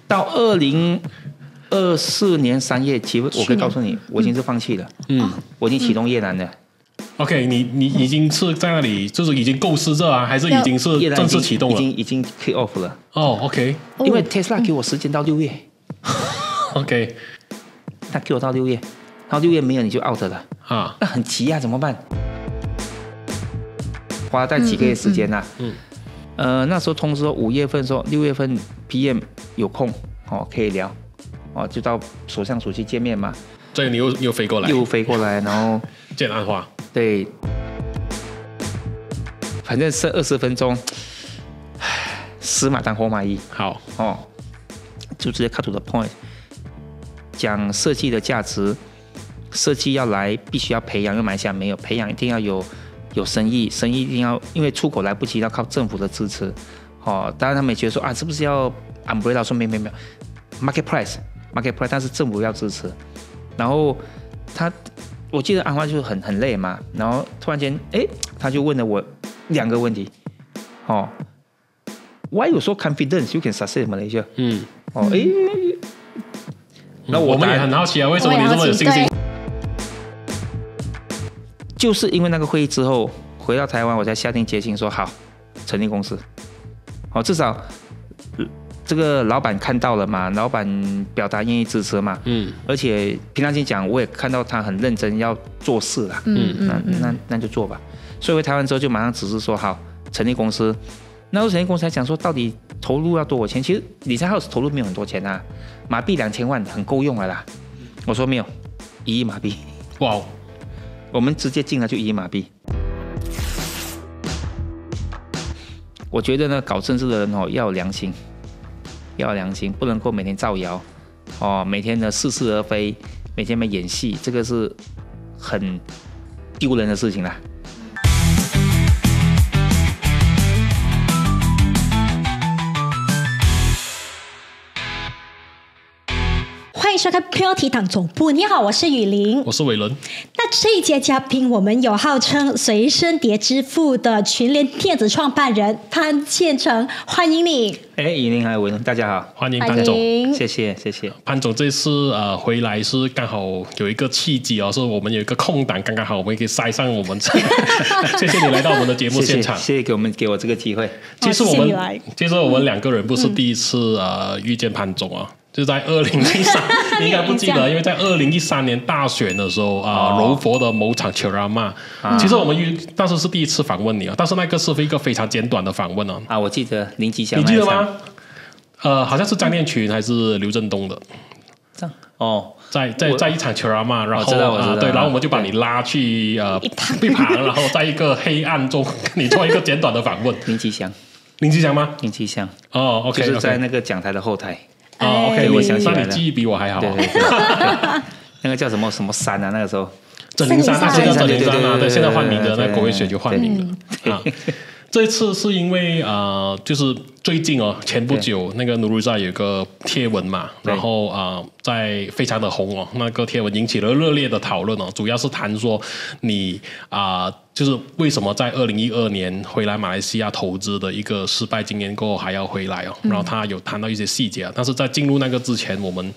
到2024年3月，其实我可以告诉你，我已经是放弃了。我已经启动越南了。OK， 你已经是在那里，就是已经构思着啊，还是已经是正式启动了？已经 kick off 了。OK， 因为 Tesla 给我时间到6月。OK， 他给我到6月，到6月没有你就 out 了啊，那很急啊，怎么办？花了大概几个月时间那时候通知说5月份说6月份 PM 有空可以聊就到首相府去见面嘛。这个你又飞过来，然后见安华。对，反正是20分钟，死马当活马医。好就直接 cut to the point， 讲设计的价值，设计要来必须要培养，因为马来西亚没有培养，一定要有生意，生意一定要，因为出口来不及，要靠政府的支持。当然他们也觉得说是不是要 umbrella， 说没有 market price， 但是政府要支持。然后我记得安华就很累嘛，然后突然间他就问了我2个问题，Why you so confident you can succeed Malaysia？ 那我们也很好奇啊，为什么你这么有信心？就是因为那个会议之后回到台湾，我才下定决心说好成立公司。至少这个老板看到了嘛，老板表达愿意支持嘛，而且平常心讲，我也看到他很认真要做事啦，那就做吧。所以回台湾之后就马上指示说好成立公司。那时候成立公司才讲说到底投入要多少钱？其实理财 house 投入没有很多钱啊，马币2000万很够用了啦。我说没有，1亿马币。哇，我们直接进来就1亿马币。我觉得呢，搞政治的人要有良心。不能够每天造谣每天呢似是而非，每天在演戏，这个是很丢人的事情啦。欢迎收看POT党总部。你好，我是雨林，我是伟伦。那这一节嘉宾，我们有号称随身碟之父的群联电子创办人潘建成，欢迎你。雨林还有伟伦，大家好，欢迎潘总，谢谢。潘总这次回来是刚好有一个契机是我们有一个空档，刚刚好我们可以塞上我们。谢谢你来到我们的节目现场，谢谢给我这个机会。其实我们2个人不是第一次遇见潘总啊。就在2013，你应该不记得，因为在2013年大选的时候柔佛的某场球拉骂，其实我们当时是第一次访问你但是那个是一个非常简短的访问我记得林吉祥，你记得吗？好像是张念群还是刘振东的，在一场球拉骂，然后对，然后我们就把你拉去一旁，然后在一个黑暗中跟你做一个简短的访问。林吉祥吗？林吉祥OK， 就是在那个讲台的后台。OK， 我想起来了，你记忆比我还好。对，那个叫什么山啊？那个时候整灵山，现在整灵山对，现在换名的，那国卫选就换名了这一次是因为就是最近前不久那个努鲁扎有个贴文嘛，然后在非常的红那个贴文引起了热烈的讨论主要是谈说你就是为什么在2012年回来马来西亚投资的一个失败经验过后还要回来然后他有谈到一些细节但是在进入那个之前，我们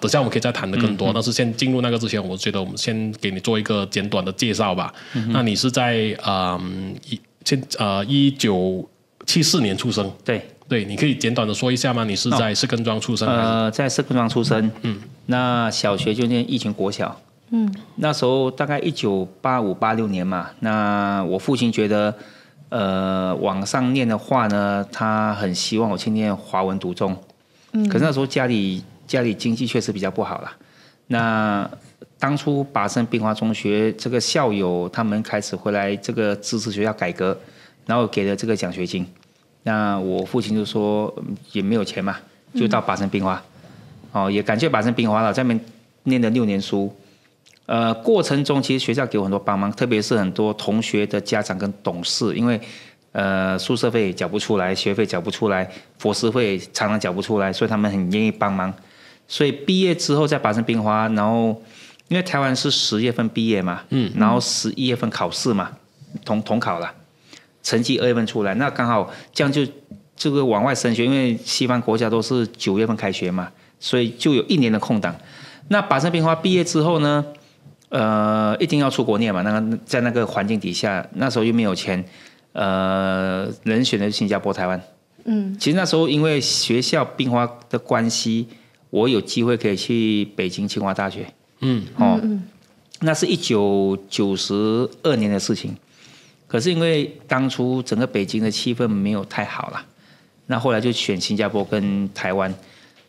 等下我们可以再谈的更多但是先进入那个之前，我觉得我们先给你做一个简短的介绍吧。那你是在1974年出生，对，你可以简短的说一下吗？你是在士根庄出生？在士根庄出生。那小学就念义群国小。那时候大概1985、86年嘛。那我父亲觉得，往上念的话呢，他很希望我去念华文读中。可是那时候家里经济确实比较不好啦。那当初拔升滨华中学这个校友他们开始回来这个支持学校改革，然后给了这个奖学金。那我父亲就说也没有钱嘛，就到拔升滨华。也感谢拔升滨华了，在那边念了6年书。过程中其实学校给我很多帮忙，特别是很多同学的家长跟董事，因为宿舍费缴不出来，学费缴不出来，伙食费常常缴不出来，所以他们很愿意帮忙。所以毕业之后在拔升滨华，然后因为台湾是10月份毕业嘛，然后11月份考试嘛，统考啦，成绩2月份出来，那刚好这样就这个往外升学，因为西方国家都是9月份开学嘛，所以就有1年的空档。那把生变化毕业之后呢，一定要出国念嘛。在那个环境底下，那时候又没有钱，人选的新加坡、台湾。其实那时候因为学校变化的关系，我有机会可以去北京清华大学。那是1992年的事情。可是因为当初整个北京的气氛没有太好啦，那后来就选新加坡跟台湾。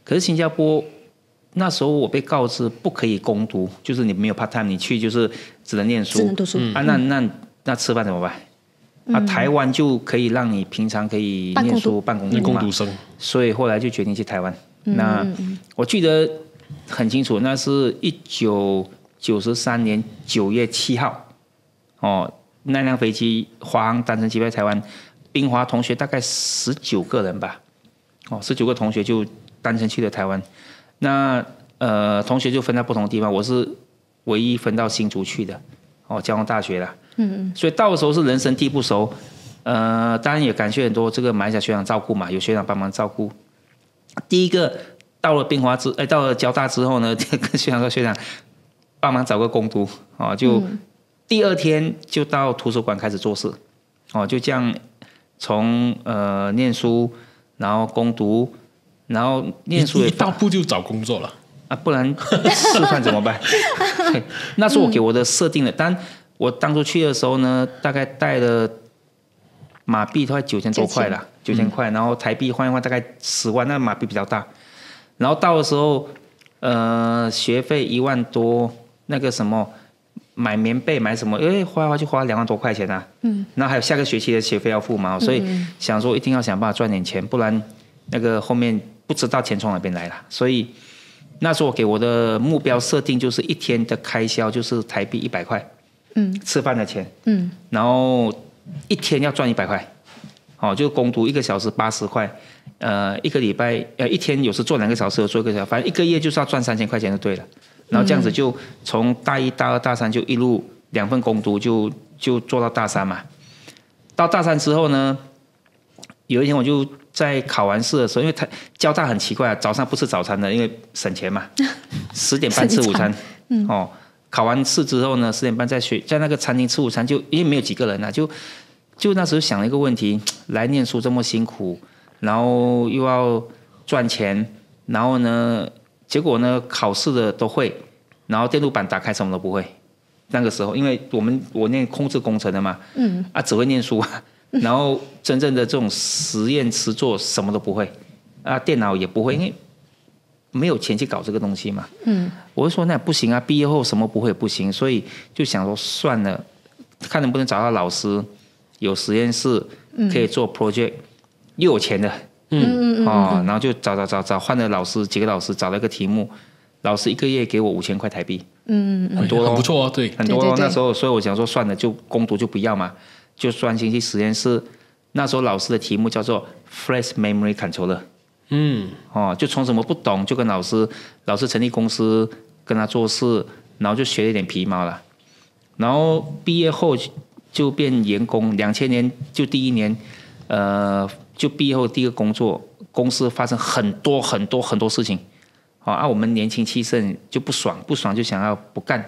可是新加坡那时候我被告知不可以工读，就是你没有 part time， 你去就是只能念书，只能读书。那吃饭怎么办？台湾就可以让你平常可以念书办公读嘛，所以后来就决定去台湾。那我记得很清楚，那是1993年9月7号，那辆飞机华航单程机飞台湾，冰华同学大概19个人吧，19个同学就单程去了台湾。那同学就分到不同地方，我是唯一分到新竹去的，交通大学啦。所以到的时候是人生地不熟，当然也感谢很多这个马来西亚学长照顾嘛，有学长帮忙照顾。第一个到了到了交大之后呢，跟学长说学长帮忙找个工读，就第2天就到图书馆开始做事，就这样从念书，然后工读，然后念书也一到步就找工作了不然吃饭怎么办？那是我给我的设定的。但我当初去的时候呢，大概带了马币大概9000多块啦，9000块，然后台币换一换大概10万，那马币比较大。然后到的时候，学费1万多，那个什么买棉被买什么，花就花2万多块钱啊。然后还有下个学期的学费要付嘛，所以想说一定要想办法赚点钱，不然那个后面不知道钱从哪边来了。所以那时候我给我的目标设定就是1天的开销就是台币100块，吃饭的钱，然后1天要赚100块，就工读1个小时80块，一个礼拜1天有时做2个小时，有做1个小时，反正1个月就是要赚3000块钱就对了。然后这样子就从大1、大2、大3就一路2份工读就做到大3嘛。到大3之后呢，有一天我就在考完试的时候，因为交大很奇怪，早上不吃早餐的，因为省钱嘛，10点半吃午餐。考完试之后呢，10点半在那个餐厅吃午餐，就因为没有几个人啊，就那时候想了一个问题：来念书这么辛苦，然后又要赚钱，然后呢，结果呢考试的都会，然后电路板打开什么都不会。那个时候，因为我念控制工程的嘛，只会念书啊。然后真正的这种实验实作什么都不会，电脑也不会，因为没有钱去搞这个东西嘛。我就说那不行啊，毕业后什么不会不行，所以就想说算了，看能不能找到老师，有实验室可以做 project，又有钱的，然后就找换了老师，几个老师找了一个题目，老师1个月给我5000块台币，很多很不错对，很多那时候，所以我想说算了，就工读就不要嘛。就专心去实验室，那时候老师的题目叫做 Flash Memory Controller，就从什么不懂就跟老师成立公司跟他做事，然后就学了一点皮毛了，然后毕业后就变员工，2000年就第1年，就毕业后第一个工作，公司发生很多事情，我们年轻气盛就不爽就想要不干，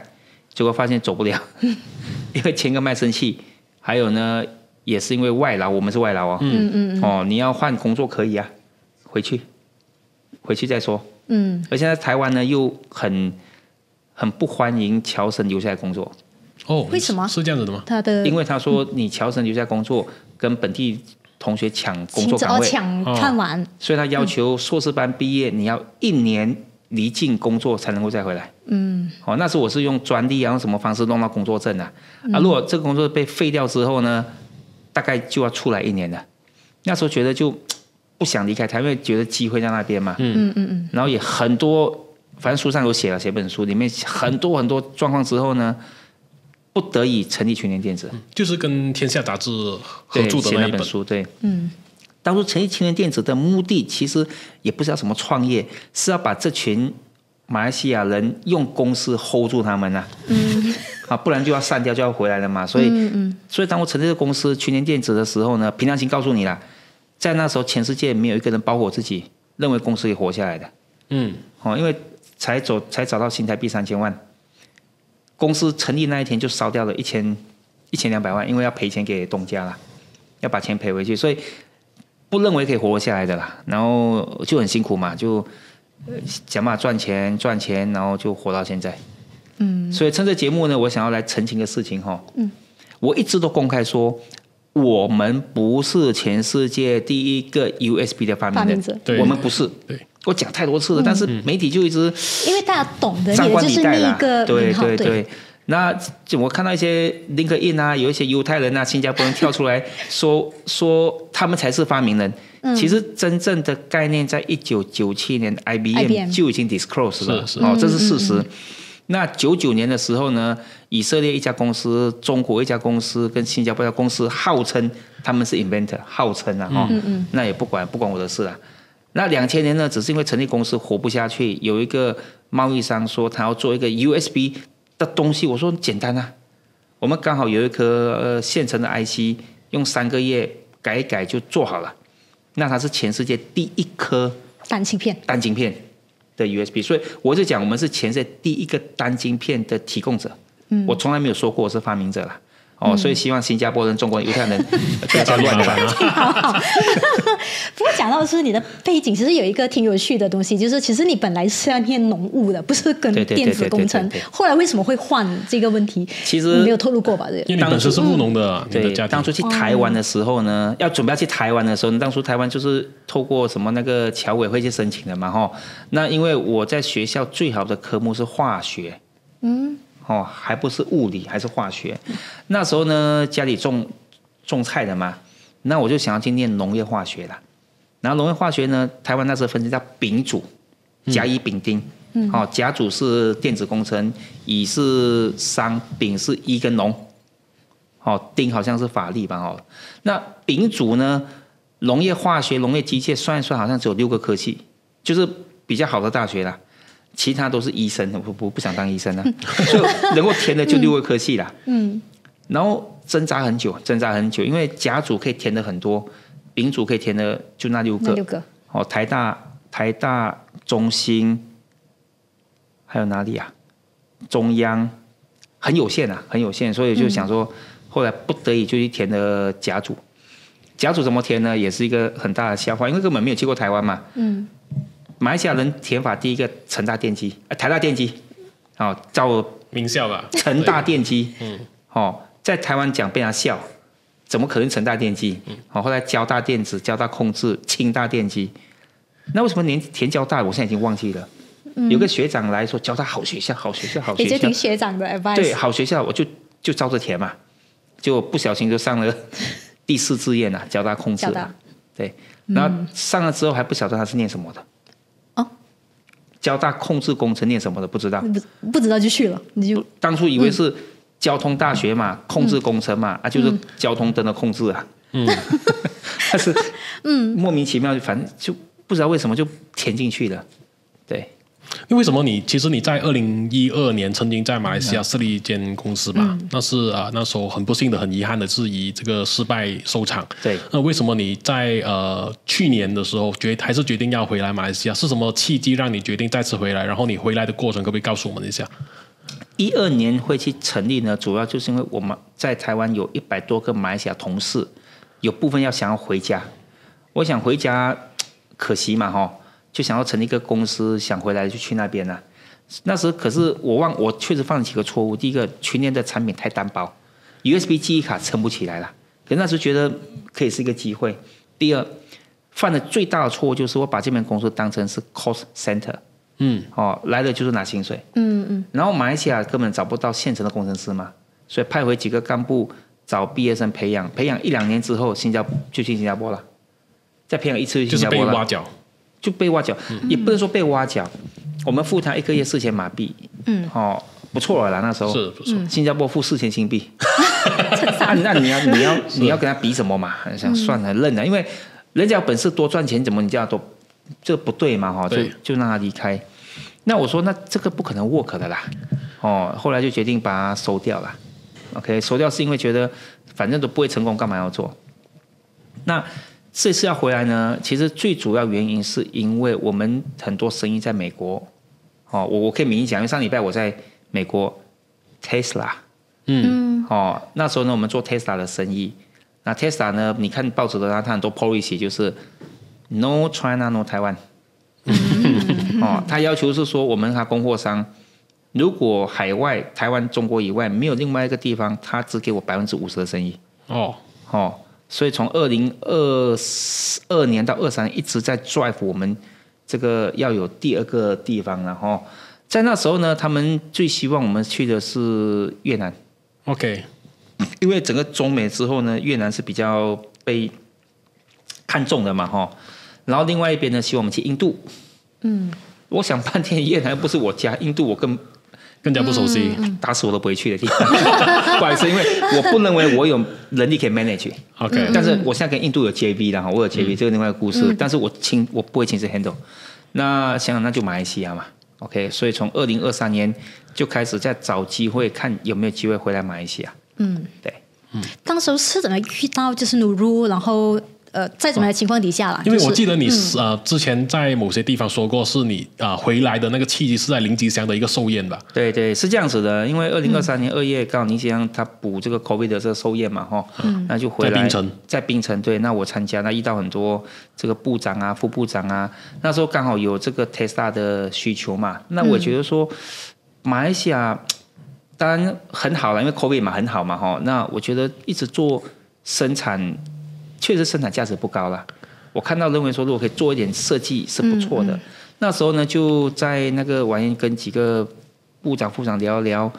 结果发现走不了，因为签个卖身契。还有呢，也是因为外劳，我们是外劳你要换工作可以啊，回去再说。而现在台湾呢又很不欢迎侨生留下来工作。为什么？是这样子的吗？因为他说你侨生留下来工作，跟本地同学抢工作岗位，抢饭碗，所以他要求硕士班毕业，你要1年离境工作才能够再回来。那时候我是用专利用什么方式弄到工作证如果这个工作被废掉之后呢，大概就要出来1年了。那时候觉得就不想离开台湾，因为觉得机会在那边嘛。然后也很多，反正书上有写本书，里面很多状况之后呢，不得已成立群联电子，就是跟天下杂志合作的那一本书。对，当初成立群联电子的目的，其实也不是要什么创业，是要把这群马来西亚人用公司 hold 住他们不然就要散掉，就要回来了嘛。所以当我成立这个公司群联电子的时候呢，凭良心告诉你啦，在那时候全世界没有一个人，包括我自己，认为公司可以活下来的。因为才找到新台币3000万，公司成立那一天就烧掉了1200万，因为要赔钱给东家啦，要把钱赔回去，所以不认为可以活下来的啦。然后就很辛苦嘛，就想办法赚钱，然后就活到现在。所以趁这节目呢，我想要来澄清个事情哈。我一直都公开说，我们不是全世界第一个 USB 的发明人，我们不是。我讲太多次了，但是媒体就一直因为大家懂得，也就是那一个对。那我看到一些 LinkedIn 啊，有一些犹太人啊、新加坡人跳出来说他们才是发明人。其实真正的概念在1997年 IBM 就已经 disclose 了，这是事实。那99年的时候呢，以色列一家公司、中国一家公司跟新加坡一家公司号称他们是 inventor， 号称啊，那也不管我的事啊。那2000年呢，只是因为成立公司活不下去，有一个贸易商说他要做一个 USB 的东西，我说简单啊，我们刚好有一颗现成的 IC， 用3个月改一改就做好了。那它是全世界第一颗单晶片的 USB， 所以我就讲我们是全世界第一个单晶片的提供者。我从来没有说过我是发明者啦。所以希望新加坡人、中国人、犹太人不要再乱传。好。不过讲到的是你的背景，其实有一个挺有趣的东西，就是其实你本来是要念农务的，不是跟电子工程。后来为什么会换这个问题？其实你没有透露过吧？因为你本身是务农的，对，当初去台湾的时候呢，准备要去台湾的时候，当初台湾就是透过什么那个侨委会去申请的嘛，那因为我在学校最好的科目是化学，还不是物理，还是化学。那时候呢，家里种菜的嘛，那我就想要去念农业化学啦。然后农业化学呢，台湾那时候分成叫丙组、甲乙丙丁。甲组是电子工程，乙是商，丙是医跟农，丁好像是法律吧。那丙组呢，农业化学、农业机械算一算，好像只有6个科系，就是比较好的大学啦。其他都是医生，我不想当医生啊，所以能够填的就6个科系啦。然后挣扎很久，因为甲组可以填的很多，丙组可以填的就那6个。台大、中兴，还有哪里啊？中央，很有限，所以就想说，后来不得已就去填了甲组。甲组怎么填呢？也是一个很大的笑话，因为根本没有去过台湾嘛。马来西亚人填法第一个成大电机，台大电机，叫名校吧，成大电机，在台湾讲被人家笑，怎么可能成大电机？后来交大电子、交大控制、清大电机，那为什么连填交大？我现在已经忘记了。有个学长来说，交大好学校，也就听学长的 advice。对，好学校，我就照着填嘛，就不小心就上了第4志愿交大控制。对，然后上了之后还不晓得他是念什么的。交大控制工程念什么的不知道，不知道就去了，你就当初以为是交通大学嘛，控制工程嘛，就是交通灯的控制啊。但是莫名其妙，反正就不知道为什么就填进去了。对，因为什么其实你在2012年曾经在马来西亚设立一间公司嘛，那是那时候很不幸的、很遗憾的是以这个失败收场。对，那为什么你在去年的时候还是决定要回来马来西亚？是什么契机让你决定再次回来？然后你回来的过程可不可以告诉我们一下？12年会去成立呢，主要就是因为我们在台湾有100多个马来西亚同事，有部分想要回家，我想回家可惜嘛就想要成立一个公司，想回来就去那边了。那时可是我确实犯了几个错误。第一个，群联的产品太单薄 ，USB 记忆卡撑不起来了。可那时觉得可以是一个机会。第二，犯了最大的错误就是我把这边公司当成是 cost center，来的就是拿薪水，然后马来西亚根本找不到现成的工程师嘛，所以派回几个干部找毕业生培养1-2年之后，就去新加坡了，再培养一次去新加坡了，就是被挖角。就被挖角，也不能说被挖角，我们付他1个月4000马币，不错了啦，那时候是不错。新加坡付4000新币，那你要跟他比什么嘛？想算了，认了，因为人家有本事多赚钱，怎么你这样都这不对嘛？就让他离开。那我说那这个不可能 work 的啦，后来就决定把它收掉了。OK， 收掉是因为觉得反正都不会成功，干嘛要做？那这次要回来呢，其实最主要原因是因为我们很多生意在美国。我可以明讲，因为上礼拜我在美国 Tesla， 那时候呢我们做 Tesla 的生意。那 Tesla 呢，你看报纸的它很多 policy 就是 No China No Taiwan。他要求是说我们他供货商，如果海外台湾中国以外没有另外一个地方，他只给我50%的生意。所以从2022年到23年一直在 drive 我们这个要有第二个地方。然后在那时候呢，他们最希望我们去的是越南。OK， 因为整个中美之后呢，越南是比较被看重的嘛。然后另外一边呢，希望我们去印度。我想半天，越南不是我家，印度我更加不熟悉，打死我都不会去的地方。不好意思，因为我不认为我有能力可以 manage。OK， 但是我现在跟印度有 JV 了，我有 JV，这个另外一个故事。但是我不会亲自 handle。那想想那就马来西亚嘛。OK， 所以从2023年就开始在找机会，看有没有机会回来马来西亚。对。当时是怎么遇到就是 Nurul， 然后在怎么样的情况底下啦？因为我记得你之前在某些地方说过，是你回来的那个契机是在林吉祥的一个寿宴吧？对，是这样子的。因为2023年2月刚好林吉祥他补这个 COVID 的这个寿宴嘛，那就回来在槟城。对，那我参加，那遇到很多这个部长啊、副部长啊，那时候刚好有这个 Tesla 的需求嘛。那我觉得说马来西亚当然很好了，因为 COVID 嘛很好嘛，那我觉得一直做生产。确实生产价值不高啦，我看到认为说如果可以做一点设计是不错的。那时候呢就在那个晚宴跟几个部长、副长聊聊，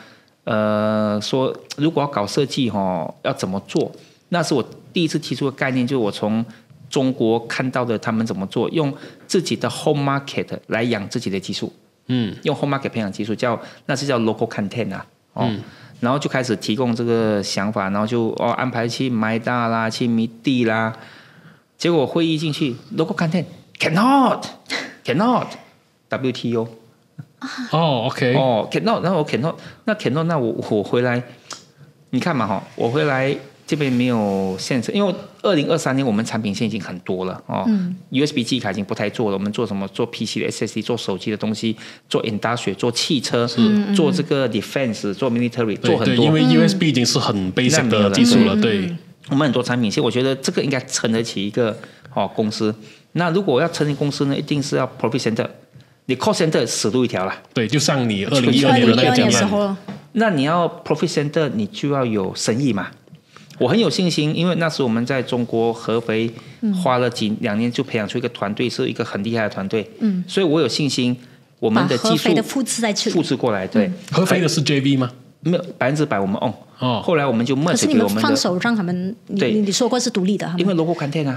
说如果要搞设计要怎么做。那是我第一次提出的概念，就是我从中国看到的他们怎么做，用自己的 home market 来养自己的技术。用 home market 培养技术，那是叫 local content 啊。然后就开始提供这个想法，然后就安排去麦大啦，去迷地啦。结果会议进去 ，local content cannot WTO。OK。cannot， 然后我 cannot， 那 cannot， 那我回来，你看嘛我回来这边没有限制，因为2023年我们产品线已经很多了USB 记忆卡已经不太做了，我们做什么？做 PC 的 SSD， 做手机的东西，做 industry， 做汽车，做这个 defense， 做 military， 做很多。对，因为 USB 已经是很 basic 的技术了。对，我们很多产品线，我觉得这个应该撑得起一个公司。那如果要成立公司呢，一定是要 profit center， 你 cost center 死路一条了。对，就像你2012年的那个讲法。那你要 profit center， 你就要有生意嘛。我很有信心，因为那时我们在中国合肥花了2年就培养出一个团队，是一个很厉害的团队。所以我有信心，我们的技术把合肥的复制过来。对，合肥的是 JV 吗？没有100%我们 own。后来我们就 merge 给我们的。可是你们放手让他们，你说过是独立的。因为 local content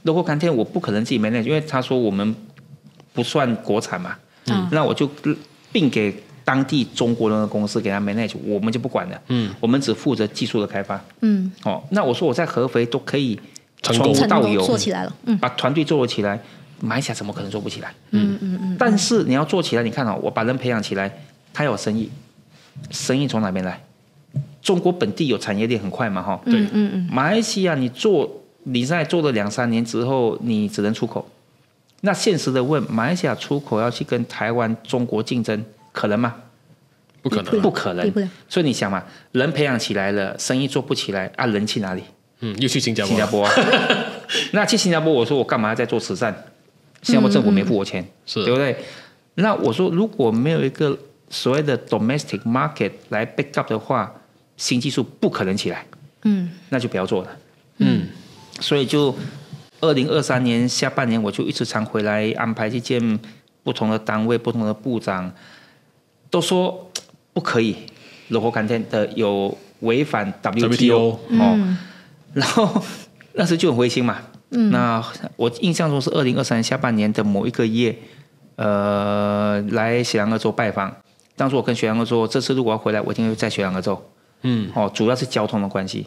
local content 我不可能自己 manage， 因为他说我们不算国产嘛。那我就并给当地中国人的公司给他 manage， 我们就不管了。我们只负责技术的开发。那我说我在合肥都可以从无到有做起来了，把团队做了起来，马来西亚怎么可能做不起来？但是你要做起来，你看我把人培养起来，他有生意，生意从哪边来？中国本地有产业链很快嘛，对。马来西亚你在做了2-3年之后，你只能出口。那现实的问，马来西亚出口要去跟台湾、中国竞争？可能吗？不可能，不可能。所以你想嘛，人培养起来了，生意做不起来啊，人去哪里？又去新加坡。那去新加坡，我说我干嘛要再做慈善？新加坡政府没付我钱，对不对？那我说如果没有一个所谓的 domestic market 来 back up 的话，新技术不可能起来。那就不要做了。所以就2023年下半年，我就一直常回来安排去见不同的单位、不同的部长。都说不可以 local content 的有违反 WTO。然后那时就很灰心嘛。那我印象中是2023年下半年的某一个月，来雪兰莪州拜访。当时我跟雪兰莪说，这次如果要回来，我一定会在雪兰莪州。主要是交通的关系，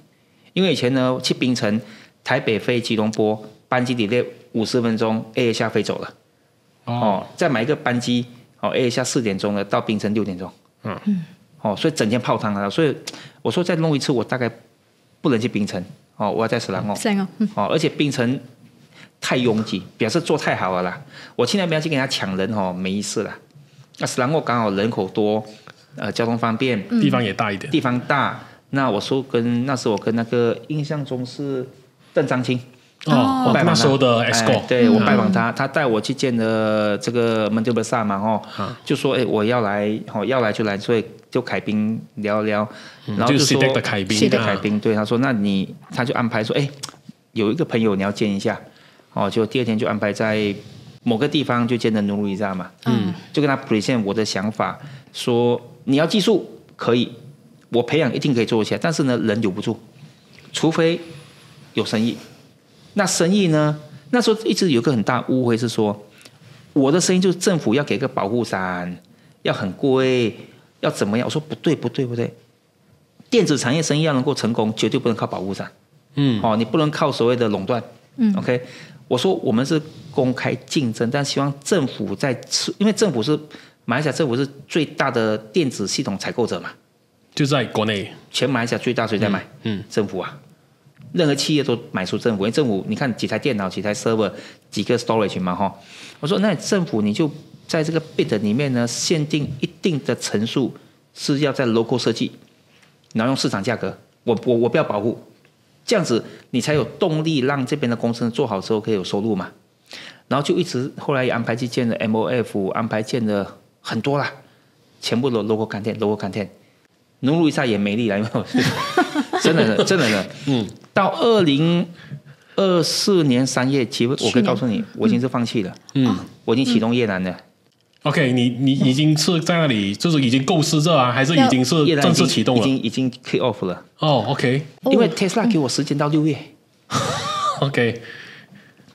因为以前呢去槟城、台北飞吉隆坡，班机 delay 50分钟 ，A 下飞走了。再买一个班机。A 下4点钟了，到槟城6点钟。所以整天泡汤了。所以我说再弄一次，我大概不能去槟城。我要在斯兰莪。而且槟城太拥挤，表示做太好了啦。我尽量不要去跟他抢人哦，没意思啦。那然后刚好人口多，交通方便，地方也大一点，地方大。那我说那时候我跟那个印象中是邓章清。哦，那时候的 EXCO，对，我拜访他，他带我去见了这个门德贝萨嘛，就说我要来，要来就来，所以就凯宾聊聊，然后就说的凯宾，对，他说他就安排说，有一个朋友你要见一下，就第二天就安排在某个地方就见了努鲁伊扎嘛，就跟他 present 我的想法，说你要技术可以，我培养一定可以做起来，但是呢人留不住，除非有生意。那生意呢？那时候一直有个很大误会是说，我的生意就是政府要给个保护伞，要很贵，要怎么样？我说不对，电子产业生意要能够成功，绝对不能靠保护伞。你不能靠所谓的垄断。OK， 我说我们是公开竞争，但希望政府因为马来西亚政府是最大的电子系统采购者嘛，就在国内，全马来西亚最大谁在买？政府啊。任何企业都买出政府，因为政府你看几台电脑、几台 server、几个 storage 嘛，我说那政府你就在这个 bid 里面呢，限定一定的层数是要在 local 设计，然后用市场价格，我不要保护，这样子你才有动力让这边的工程做好之后可以有收入嘛。然后就一直后来也安排去见了 MOF， 安排见了很多啦，全部都 local content，努鲁伊萨也没力了，因为我真的，到2024年3月，其实我可以告诉你，我已经是放弃了，我已经启动越南了。OK， 你已经是在那里，就是已经构思着啊，还是已经是正式启动了？已经 kick off 了。OK， 因为 Tesla 给我时间到6月。OK，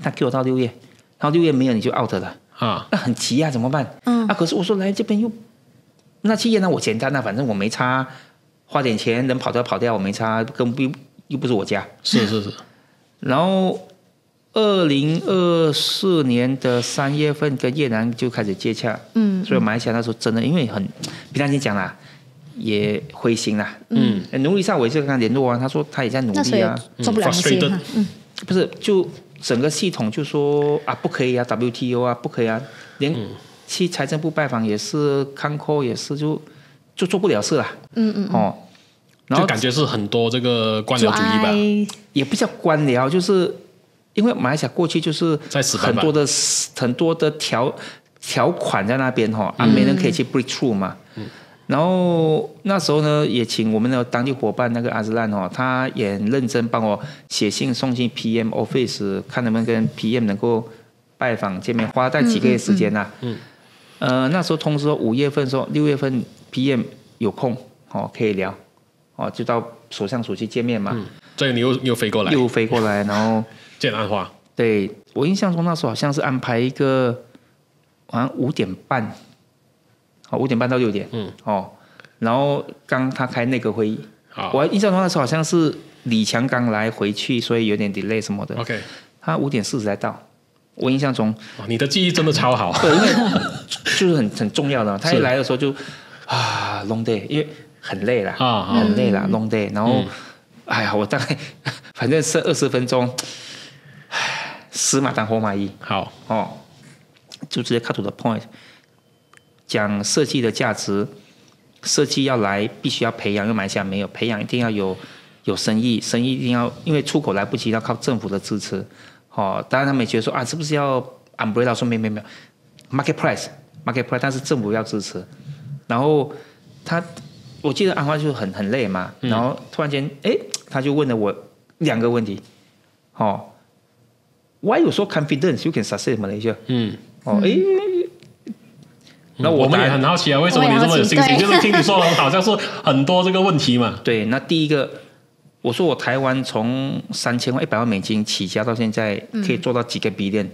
他给我到6月，然后6月没有你就 out 了那很急啊，怎么办？可是我说来这边又。那去越南我简单啊，反正我没差，花点钱能跑掉我没差，又不是我家。是。然后2024年的3月份跟越南就开始接洽，所以马来西亚那时候真的因为很，平常心讲啦，也灰心啦，努力上我也是跟他联络啊，他说他也在努力啊，做不了那些不是就整个系统就说不可以啊 ，WTO 啊不可以啊，连。去财政部拜访也是，康扣也是，就做不了事啦。然后就感觉是很多这个官僚主义吧，也不叫官僚，就是因为马来西亚过去就是很多的条款在那边没人可以去 break through 嘛。然后那时候呢，也请我们的当地伙伴那个阿兹兰他也很认真帮我写信送进 PM office， 看能不能跟 PM 能够拜访见面，花大概几个月时间呐。那时候通知说5月份说6月份 PM 有空可以聊就到首相府去见面嘛。这个你又飞过来，然后见安华。对，我印象中那时候好像是安排一个好像5点半，5点半到6点。然后刚他开那个会议，我印象中那时候好像是李强刚来回去，所以有点 delay 什么的。OK， 他5点40才到。我印象中，你的记忆真的超好。对，因为就是很重要的。他一来的时候就long day， 因为很累啦，很累啦 long day。然后，我大概反正是20分钟，死马当活马医。好就直接 cut to the point， 讲设计的价值，设计要来必须要培养，因为马来西亚没有培养，一定要有生意，生意一定要因为出口来不及，要靠政府的支持。当然他们也觉得说是不是要 umbrella， 说没有 market price， 但是政府要支持。然后我记得安华就很累嘛，然后突然间他就问了我2个问题，Why you so confident you can succeed Malaysia？ 那我们也很好奇啊，为什么你这么有信心？就是听你说好像是很多这个问题嘛。对，那第一个。我说我台湾从3000万100万美金起家到现在可以做到几个 billion，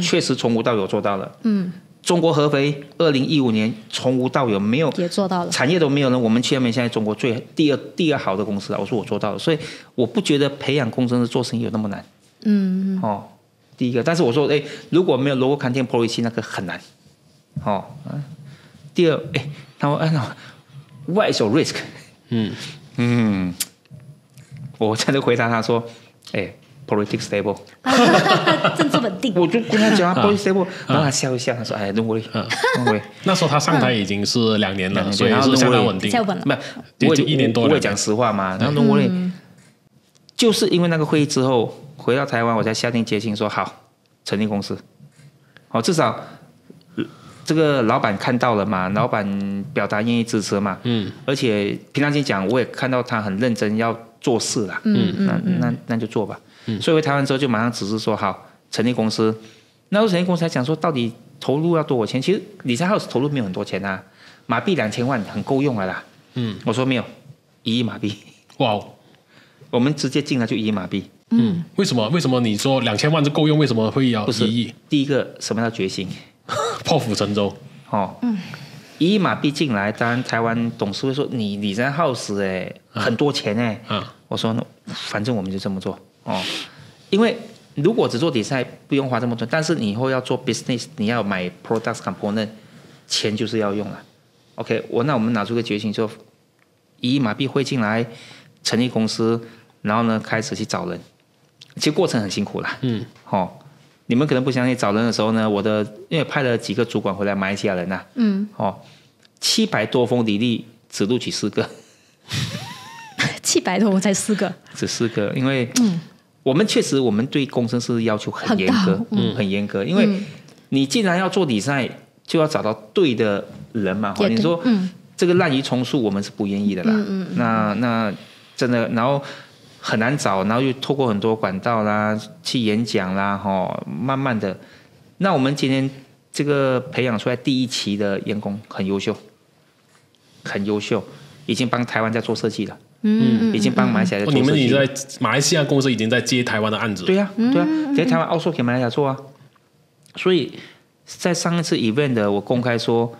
确实从无到有做到了。中国合肥2015年从无到有没有也做到了，产业都没有呢，我们去那边现在中国第二好的公司我说我做到了，所以我不觉得培养工程师做生意有那么难。第一个，但是我说如果没有 local content policy 那个很难。第二，他说what is your risk？ 我在这回答他说， politics stable， 政治稳定。我就跟他讲politics stable，然后他笑一笑，他说哎，don't worry，don't worry。那时候他上台已经是2年了，所以是相当稳定。我1年多了。我也讲实话嘛，然后 don't worry，就是因为那个会议之后回到台湾，我才下定决心说好成立公司，至少这个老板看到了嘛，老板表达愿意支持嘛，而且平常心讲，我也看到他很认真要做事啦，那就做吧。所以回台湾之后就马上指示说好成立公司。那时候成立公司才讲说到底投入要多少钱？其实理财 house 投入没有很多钱啊，马币2000万很够用了啦。我说没有，1亿马币。哇，我们直接进来就1亿马币。为什么你说2000万就够用？为什么会要1亿？第一个什么叫决心？破釜沉舟。1亿马币进来，当然台湾董事会说你理财 house 很多钱我说反正我们就这么做因为如果只做理财不用花这么多，但是你以后要做 business， 你要买 products component， 钱就是要用了。OK， 那我们拿出个决心，就1亿马币汇进来，成立公司，然后呢开始去找人。其实过程很辛苦啦。你们可能不相信，找人的时候呢，因为派了几个主管回来，马来西亚人700多封履历只录取4个。700多封才4个，只4个，因为我们确实我们对工程师要求很严格，很严格，因为你既然要做理财，就要找到对的人嘛。你说这个滥竽充数，我们是不愿意的啦。那真的，然后很难找，然后又透过很多管道啦，去演讲啦，慢慢的，那我们今天这个培养出来第1期的员工很优秀，很优秀，已经帮台湾在做设计了。已经帮马来西亚在做设计。你们已经在马来西亚公司已经在接台湾的案子。对啊，在台湾outsource给马来西亚做啊。所以在上一次 event 我公开说，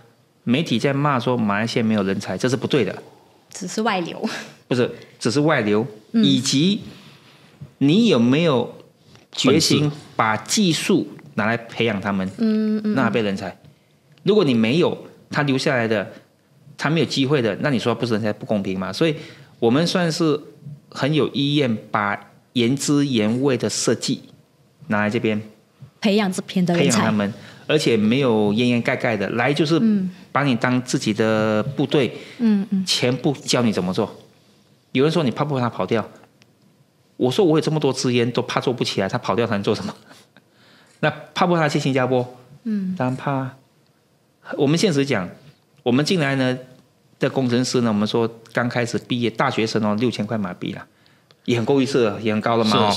媒体在骂说马来西亚没有人才，这是不对的。只是外流。不是，只是外流，以及你有没有决心把技术拿来培养他们，那被人才。如果你没有，他留下来的，他没有机会的，那你说不是人才不公平吗？所以我们算是很有意愿把原汁原味的设计拿来这边培养这边的人才，培养他们，而且没有掩掩盖盖的来，就是把你当自己的部队，全部教你怎么做。有人说你怕不怕他跑掉？我说我有这么多资源都怕做不起来，他跑掉他能做什么？那怕不怕他去新加坡？当然怕啊。我们现实讲，我们进来呢的工程师呢，我们说刚开始毕业大学生6000块马币啦，也很够意思了，也很高了嘛。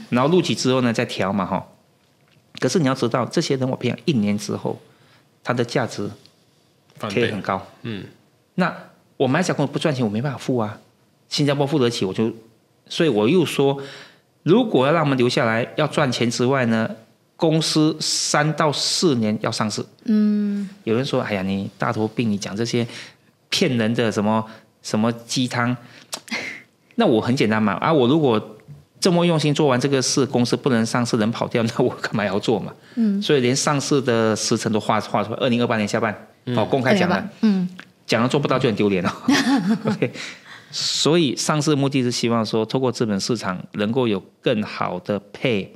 然后录取之后呢再调嘛可是你要知道，这些人我培养1年之后，他的价值可以很高。那我马来西亚公司不赚钱，我没办法付啊。新加坡付得起，所以我又说，如果要让我们留下来，要赚钱之外呢，公司3到4年要上市。有人说，哎呀，你大头病，你讲这些骗人的什么鸡汤，那我很简单嘛，我如果这么用心做完这个事，公司不能上市，人跑掉，那我干嘛要做嘛？所以连上市的时程都画出来，2028年下半，公开讲了，讲了做不到就很丢脸了。OK。所以上市的目的是希望说，透过资本市场能够有更好的配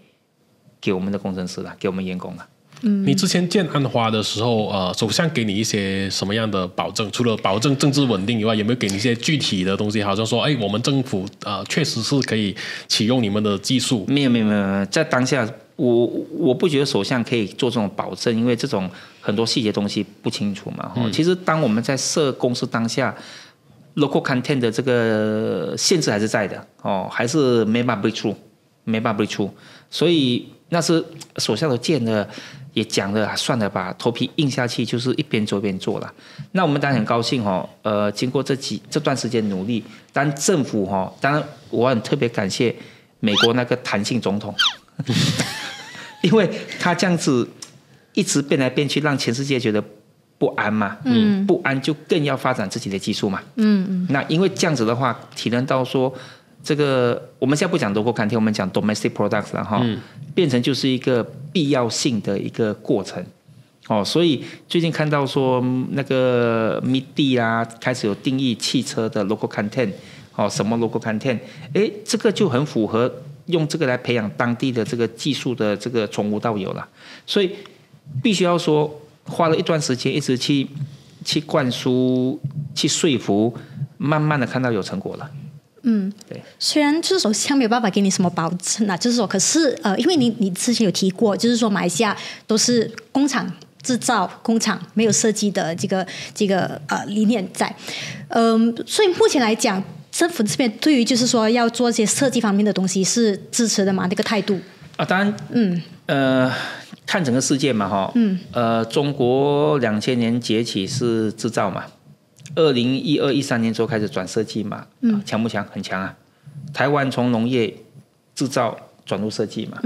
给我们的工程师啦，给我们员工啦。你之前建安华的时候，首相给你一些什么样的保证？除了保证政治稳定以外，有没有给你一些具体的东西？好像说，我们政府确实是可以启用你们的技术。没有，在当下，我不觉得首相可以做这种保证，因为这种很多细节东西不清楚嘛。其实当我们在设公司当下，local content 的这个限制还是在的还是没办法 break through，所以那是手下都见了，也讲了，算了吧，头皮硬下去，就是一边走一边做了。那我们当然很高兴经过这段时间努力，当然政府当然我很特别感谢美国那个弹性总统，因为他这样子一直变来变去，让全世界觉得不安嘛，不安就更要发展自己的技术嘛，那因为这样子的话，体认到说，这个我们现在不讲 local content， 我们讲 domestic products 了变成就是一个必要性的一个过程，所以最近看到说那个 MIDI 啦，开始有定义汽车的 local content，什么 local content，这个就很符合用这个来培养当地的这个技术的这个从无到有了。所以必须要说，花了一段时间一直去灌输、去说服，慢慢的看到有成果了。对。虽然就是说像没有办法给你什么保证啊，就是说，可是因为你之前有提过，就是说马来西亚都是工厂制造、工厂没有设计的这个理念在，所以目前来讲，政府这边对于就是说要做一些设计方面的东西是支持的嘛？这个态度当然，看整个世界嘛，中国2000年崛起是制造嘛，2012、13年之后开始转设计嘛，强不强？很强啊。台湾从农业制造转入设计嘛，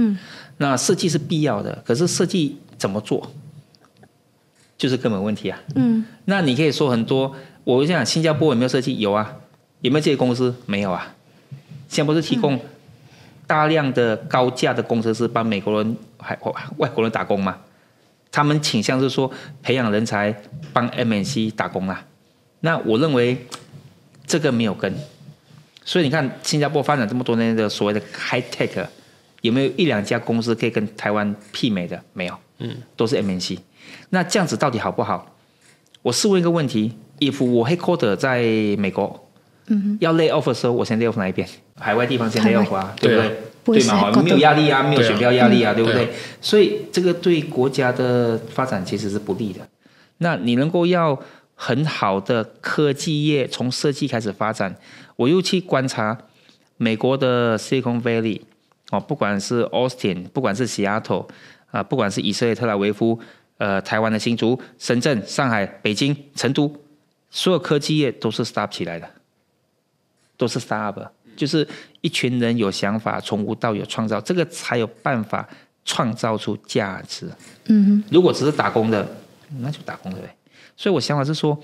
那设计是必要的，可是设计怎么做，就是根本问题啊。那你可以说很多，我想新加坡有没有设计？有啊。有没有这些公司？没有啊。新加坡是提供大量的高价的工程师帮美国人、外国人打工嘛？他们倾向是说培养人才，帮 MNC 打工啊。那我认为这个没有根，所以你看新加坡发展这么多年的所谓的 high tech， 有没有一两家公司可以跟台湾媲美的？没有，都是 MNC。那这样子到底好不好？我试问一个问题 ：if 我 headquarter 在美国。要 lay off 的时候，我先 lay off 哪一边？海外地方先 lay off 啊，对不对？对嘛，没有压力啊，没有选票压力啊，对不对？所以这个对国家的发展其实是不利的。那你能够要很好的科技业从设计开始发展，我又去观察美国的 Silicon Valley 不管是 Austin， 不管是 Seattle 不管是以色列特拉维夫，台湾的新竹、深圳、上海、北京、成都，所有科技业都是 start 起来的。都是 startup， 就是一群人有想法，从无到有创造，这个才有办法创造出价值。如果只是打工的，那就打工的呗。所以我想法是说，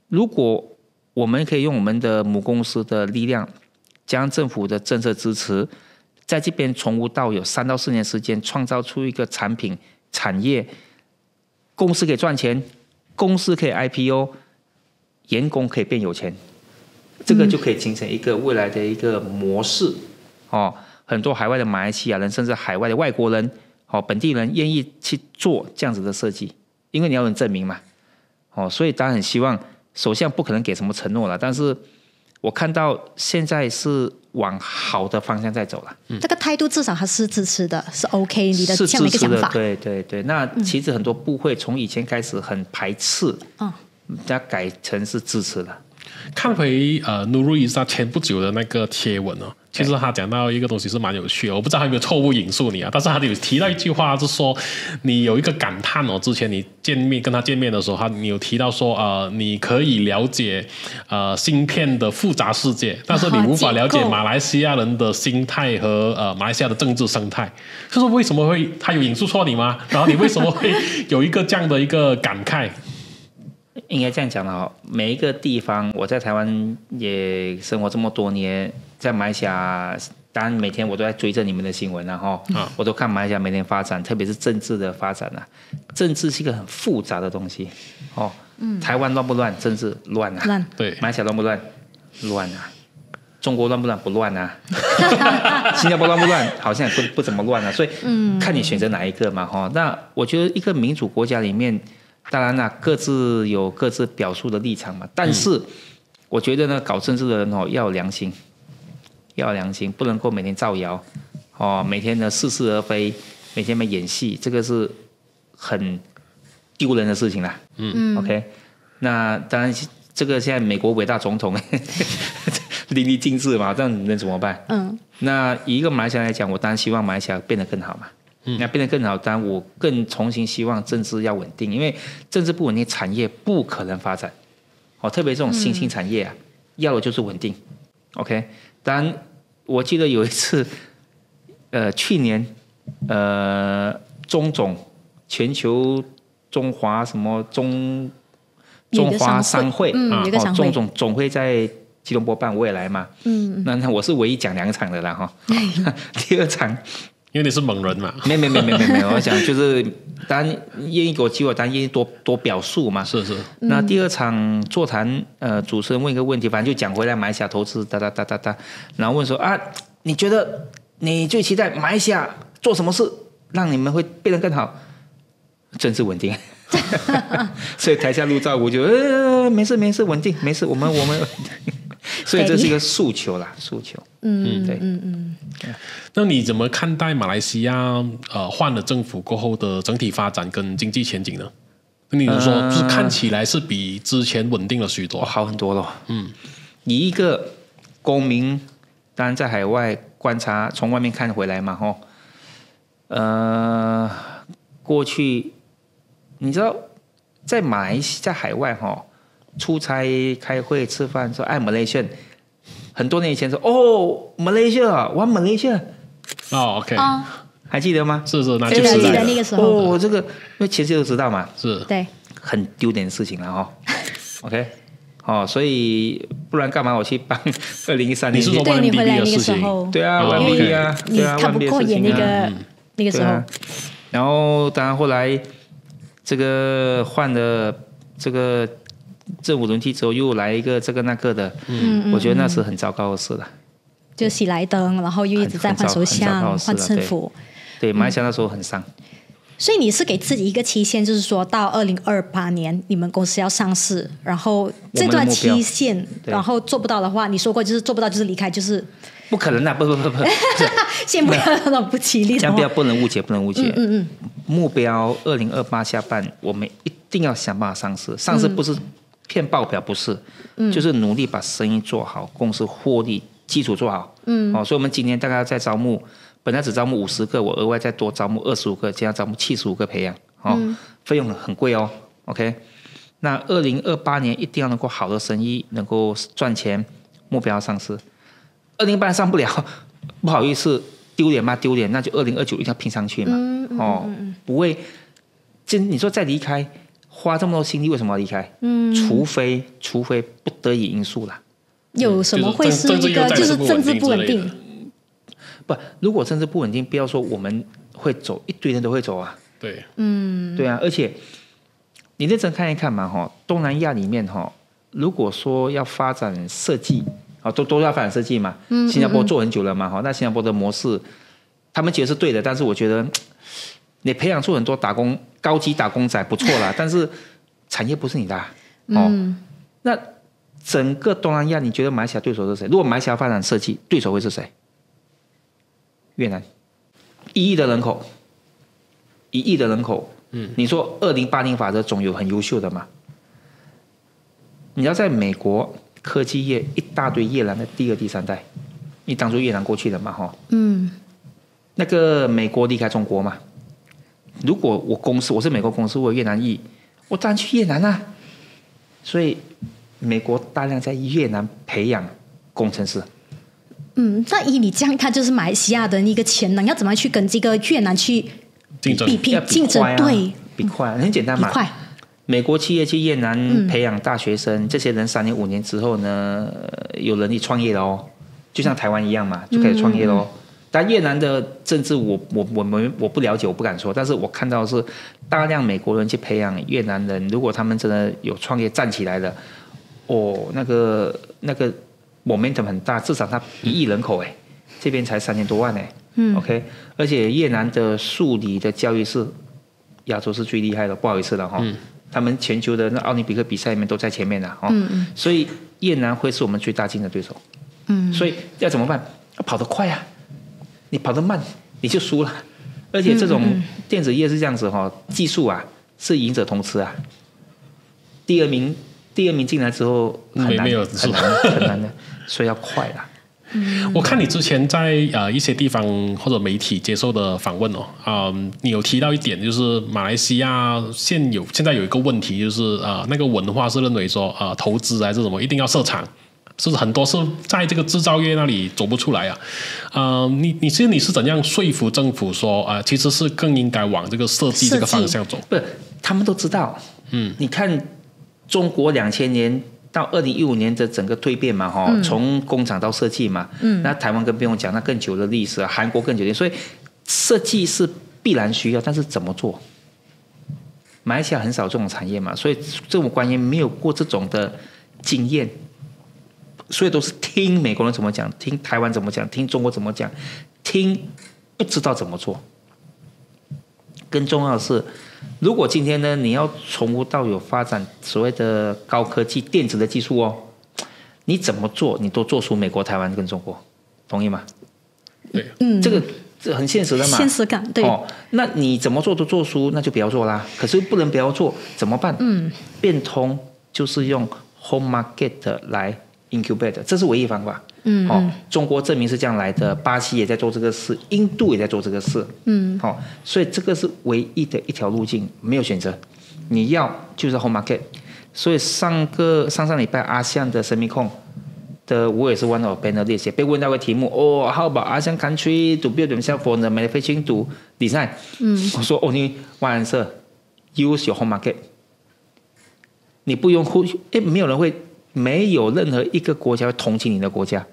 如果我们可以用我们的母公司的力量，将政府的政策支持，在这边从无到有3到4年时间，创造出一个产品产业，公司可以赚钱，公司可以 IPO， 员工可以变有钱。这个就可以形成一个未来的一个模式，很多海外的马来西亚人，甚至海外的外国人，本地人愿意去做这样子的设计，因为你要能证明嘛，所以当然很希望首相不可能给什么承诺了，但是我看到现在是往好的方向在走了。这个态度至少他是支持的，是 OK 你的这样的一个想法。对对对，那其实很多部会从以前开始很排斥，它改成是支持的。看回Nurul Izzat 前不久的那个贴文其实他讲到一个东西是蛮有趣的，我不知道他有没有错误引述你但是他有提到一句话，是说你有一个感叹之前你跟他见面的时候，你有提到说你可以了解芯片的复杂世界，但是你无法了解马来西亚人的心态和马来西亚的政治生态。就是为什么会他有引述错你吗？然后你为什么会有一个这样的一个感慨？应该这样讲了，每一个地方，我在台湾也生活这么多年，在马来西亚，当然每天我都在追着你们的新闻我都看马来西亚每天发展，特别是政治的发展政治是一个很复杂的东西台湾乱不乱？政治乱乱。对。马来西亚乱不乱？乱啊。中国乱不乱？不乱啊。新加坡乱不乱？好像也不怎么乱所以看你选择哪一个嘛那我觉得一个民主国家里面。当然各自有各自表述的立场嘛。但是我觉得呢，搞政治的人要有良心，不能够每天造谣每天呢似是而非，每天演戏，这个是很丢人的事情啦。OK， 那当然这个现在美国伟大总统淋漓尽致嘛，这样能怎么办？那以一个马来西亚来讲，我当然希望马来西亚变得更好嘛。那变得更好，当然我更重新希望政治要稳定，因为政治不稳定，产业不可能发展。特别这种新兴产业要的就是稳定。OK， 当然我记得有一次，去年中总全球中华什么中华商会中总会在吉隆坡办，我也来嘛。那我是唯一讲2场的啦第2场。因为你是猛人嘛，没，我想就是当然愿意给我机会，当然愿意多表述嘛。是。那第2场座谈，主持人问一个问题，反正就讲回来马来西亚投资，然后问说你觉得你最期待马来西亚做什么事，让你们会变得更好？政治稳定。所以台下录照，我就没事稳定，没事，我们所以这是一个诉求啦，诉求。对。那你怎么看待马来西亚换了政府过后的整体发展跟经济前景呢？你说就是看起来是比之前稳定了许多，好很多了。你一个公民，当然在海外观察，从外面看回来嘛，过去你知道，在马来西亚在海外出差、开会、吃饭说Malaysian， 很多年以前说Malaysia， 玩 Malaysia。OK。还记得吗？是，那记得那个时候。这个因为全世界都知道嘛，是，对，很丢脸的事情了OK， 所以不然干嘛我去帮2013年？你是说对你回来那个时候？对啊，万 B 啊，你看不过眼那个时候。然后当然后来这个换了这个政府轮替之后，又来一个这个那个的，我觉得那是很糟糕的事了。就喜来登，然后又一直在换首相、换政府。对，马来西亚那时候很伤。所以你是给自己一个期限，就是说到2028年你们公司要上市，然后这段期限，然后做不到的话，你说过就是做不到就是离开，就是不可能的，不，先不要那种不吉利的，这样不能误解。目标2028下半，我们一定要想办法上市。上市不是骗报表，不是，就是努力把生意做好，公司获利基础做好。所以我们今年大概在招募。本来只招募50个，我额外再多招募25个，这样招募75个培养，费用很贵哦。OK， 那2028年一定要能够好的生意，能够赚钱，目标上市。2028年上不了，不好意思，丢脸吗？丢脸，那就2029一定要拼上去嘛。不会，你说再离开，花这么多心力，为什么要离开？除非不得已因素啦。有什么会是一个就是政治不稳定？不，如果政治不稳定，不要说我们会走，一堆人都会走啊。对，对啊，而且你认真看一看嘛，东南亚里面如果说要发展设计，都要发展设计嘛。新加坡做很久了嘛，那新加坡的模式，他们觉得是对的，但是我觉得你培养出很多高级打工仔不错啦，但是产业不是你的那整个东南亚，你觉得马来西亚对手是谁？如果马来西亚发展设计，对手会是谁？越南1亿的人口，1亿的人口，你说2080法则总有很优秀的嘛？你要在美国科技业一大堆越南的第2、第3代，你当初越南过去的嘛，那个美国离开中国嘛？如果我是美国公司，我有越南裔，我当然去越南啊。所以美国大量在越南培养工程师。那以你这样看，就是马来西亚的一个潜能，要怎么去跟这个越南去竞争？对，比快，很简单嘛。美国企业去越南培养大学生，这些人3年5年之后呢，有能力创业了哦，就像台湾一样嘛，就可以创业喽。但越南的政治我不了解，我不敢说，但是我看到的是大量美国人去培养越南人，如果他们真的有创业站起来了，那个momentum 很大，至少它1亿人口这边才3000多万OK， 而且越南的数理的教育是亚洲是最厉害的，不好意思了他们全球的那奥林匹克比赛里面都在前面了所以越南会是我们最大竞争对手所以要怎么办？要跑得快啊，你跑得慢你就输了，而且这种电子业是这样子技术啊是赢者通吃啊，第二名进来之后很难的，所以要快啦。我看你之前在一些地方或者媒体接受的访问你有提到一点，就是马来西亚现在有一个问题，就是那个文化是认为说投资还是什么一定要设厂，是很多是在这个制造业那里走不出来你是怎样说服政府说其实是更应该往这个设计这个方向走？不，他们都知道。你看中国2000年到2015年的整个蜕变嘛从工厂到设计嘛那台湾更不用讲，那更久的历史韩国更久的，所以设计是必然需要，但是怎么做？马来西亚很少这种产业嘛，所以这种官员没有过这种的经验，所以都是听美国人怎么讲，听台湾怎么讲，听中国怎么讲，听不知道怎么做。更重要的是，如果今天呢，你要从无到有发展所谓的高科技电子的技术哦，你怎么做，你都做出美国、台湾跟中国，同意吗？对，这个很现实的嘛，现实感，对。那你怎么做都做出，那就不要做啦。可是不能不要做，怎么办？变通就是用 home market 来 incubate， 这是唯一方法。中国证明是这样来的，巴西也在做这个事，印度也在做这个事。所以这个是唯一的一条路径，没有选择。你要就是 home market。所以上礼拜阿香的神秘控的，我也是 one of panelists， 被问到个题目how about ASEAN country to build themselves for the manufacturing to design？我说only one answer， use your home market。你不用没有任何一个国家会同情你的国家，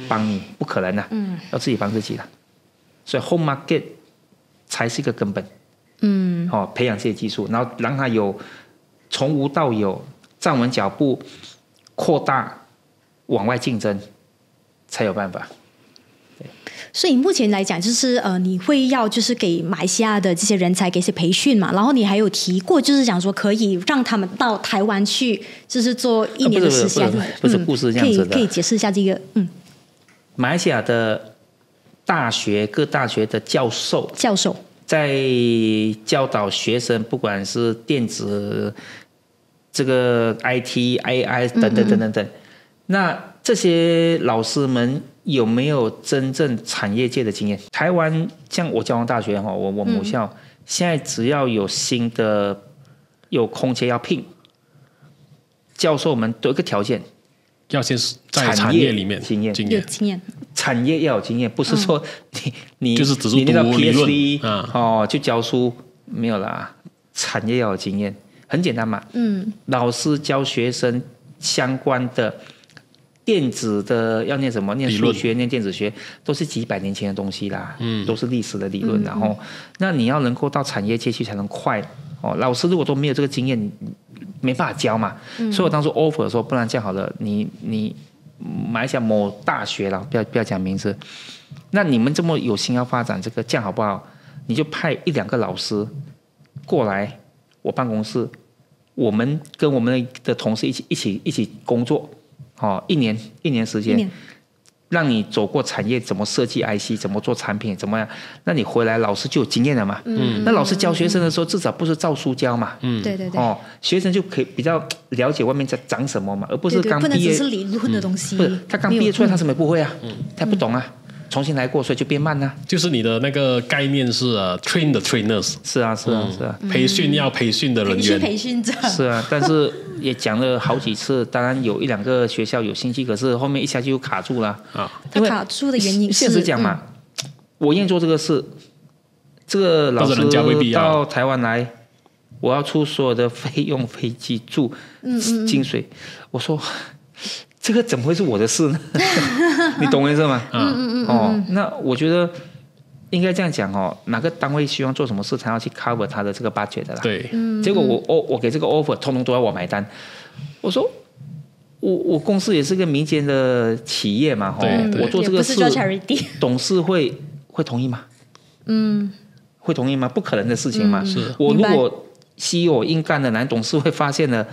帮你，不可能的，要自己帮自己的。所以 home market 才是一个根本。培养这些技术，然后让它有从无到有，站稳脚步，扩大往外竞争，才有办法。所以目前来讲，就是你会要就是给马来西亚的这些人才给一些培训嘛，然后你还有提过，就是讲说可以让他们到台湾去，就是做1年的实习。不是故事这样子的，可以解释一下这个。马来西亚的各大学的教授在教导学生，不管是电子、这个 IT、AI 等等，那这些老师们有没有真正产业界的经验？台湾像我交通大学我母校，现在只要有新的有空缺要聘，教授们都有一个条件，要先在产业里面有经验，产业要有经验，不是说你就是只是你那个读理论 PhD 就教书没有啦，产业要有经验，很简单嘛。老师教学生相关的电子的要念什么？念数学、念电子学，都是几百年前的东西啦，都是历史的理论。然后，那你要能够到产业界去才能快。老师如果都没有这个经验，你没办法教嘛。所以我当初 offer 的时候，不然这样好了，你马来西亚某大学啦，不要讲名字。那你们这么有心要发展这个，这样好不好？你就派1-2个老师过来我办公室，我们跟我们的同事一起工作。一年时间，让你走过产业，怎么设计 IC， 怎么做产品，怎么样？那你回来，老师就有经验了嘛。那老师教学生的时候，至少不是照书教嘛。对。学生就可以比较了解外面在长什么嘛，而不是刚毕业，不能只是理论的东西。不是他刚毕业出来，他什么也不会啊，他不懂啊。重新来过，所以就变慢了。就是你的那个概念是train the trainers。是啊，培训要培训的人员，培训者。是啊，但是也讲了好几次，当然有1-2个学校有兴趣，可是后面一下就卡住了啊。他卡住的原因是，现实讲嘛，我愿意做这个事，这个老师到台湾来，我要出所有的费用、飞机住、薪水，我说。这个怎么会是我的事呢？你懂我意思吗？那我觉得应该这样讲哪个单位希望做什么事，才要去 cover 他的这个 budget 的啦。对，结果我给这个 offer， 通通都要我买单。我说我公司也是个民间的企业嘛，我做这个事，董事会同意吗？会同意吗？不可能的事情嘛。是我如果 CEO 硬干的，男董事会发现了。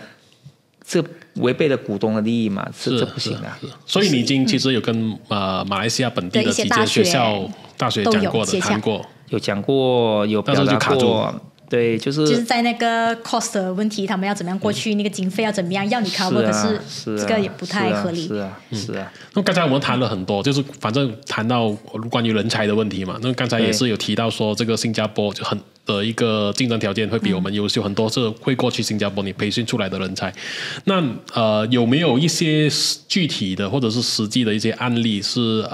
这违背了股东的利益嘛？这不行的。所以你已经其实有跟马来西亚本地的几间学校、大学讲过的，谈过，有讲过，有表达过。对，就是在那个 cost 的问题，他们要怎么样过去，那个经费要怎么样，要你 cover，可是这个也不太合理。是啊。那刚才我们谈了很多，就是反正谈到关于人才的问题嘛。那刚才也是有提到说，这个新加坡就很的一个竞争条件会比我们优秀很多，是会过去新加坡你培训出来的人才。那有没有一些具体的或者是实际的一些案例，是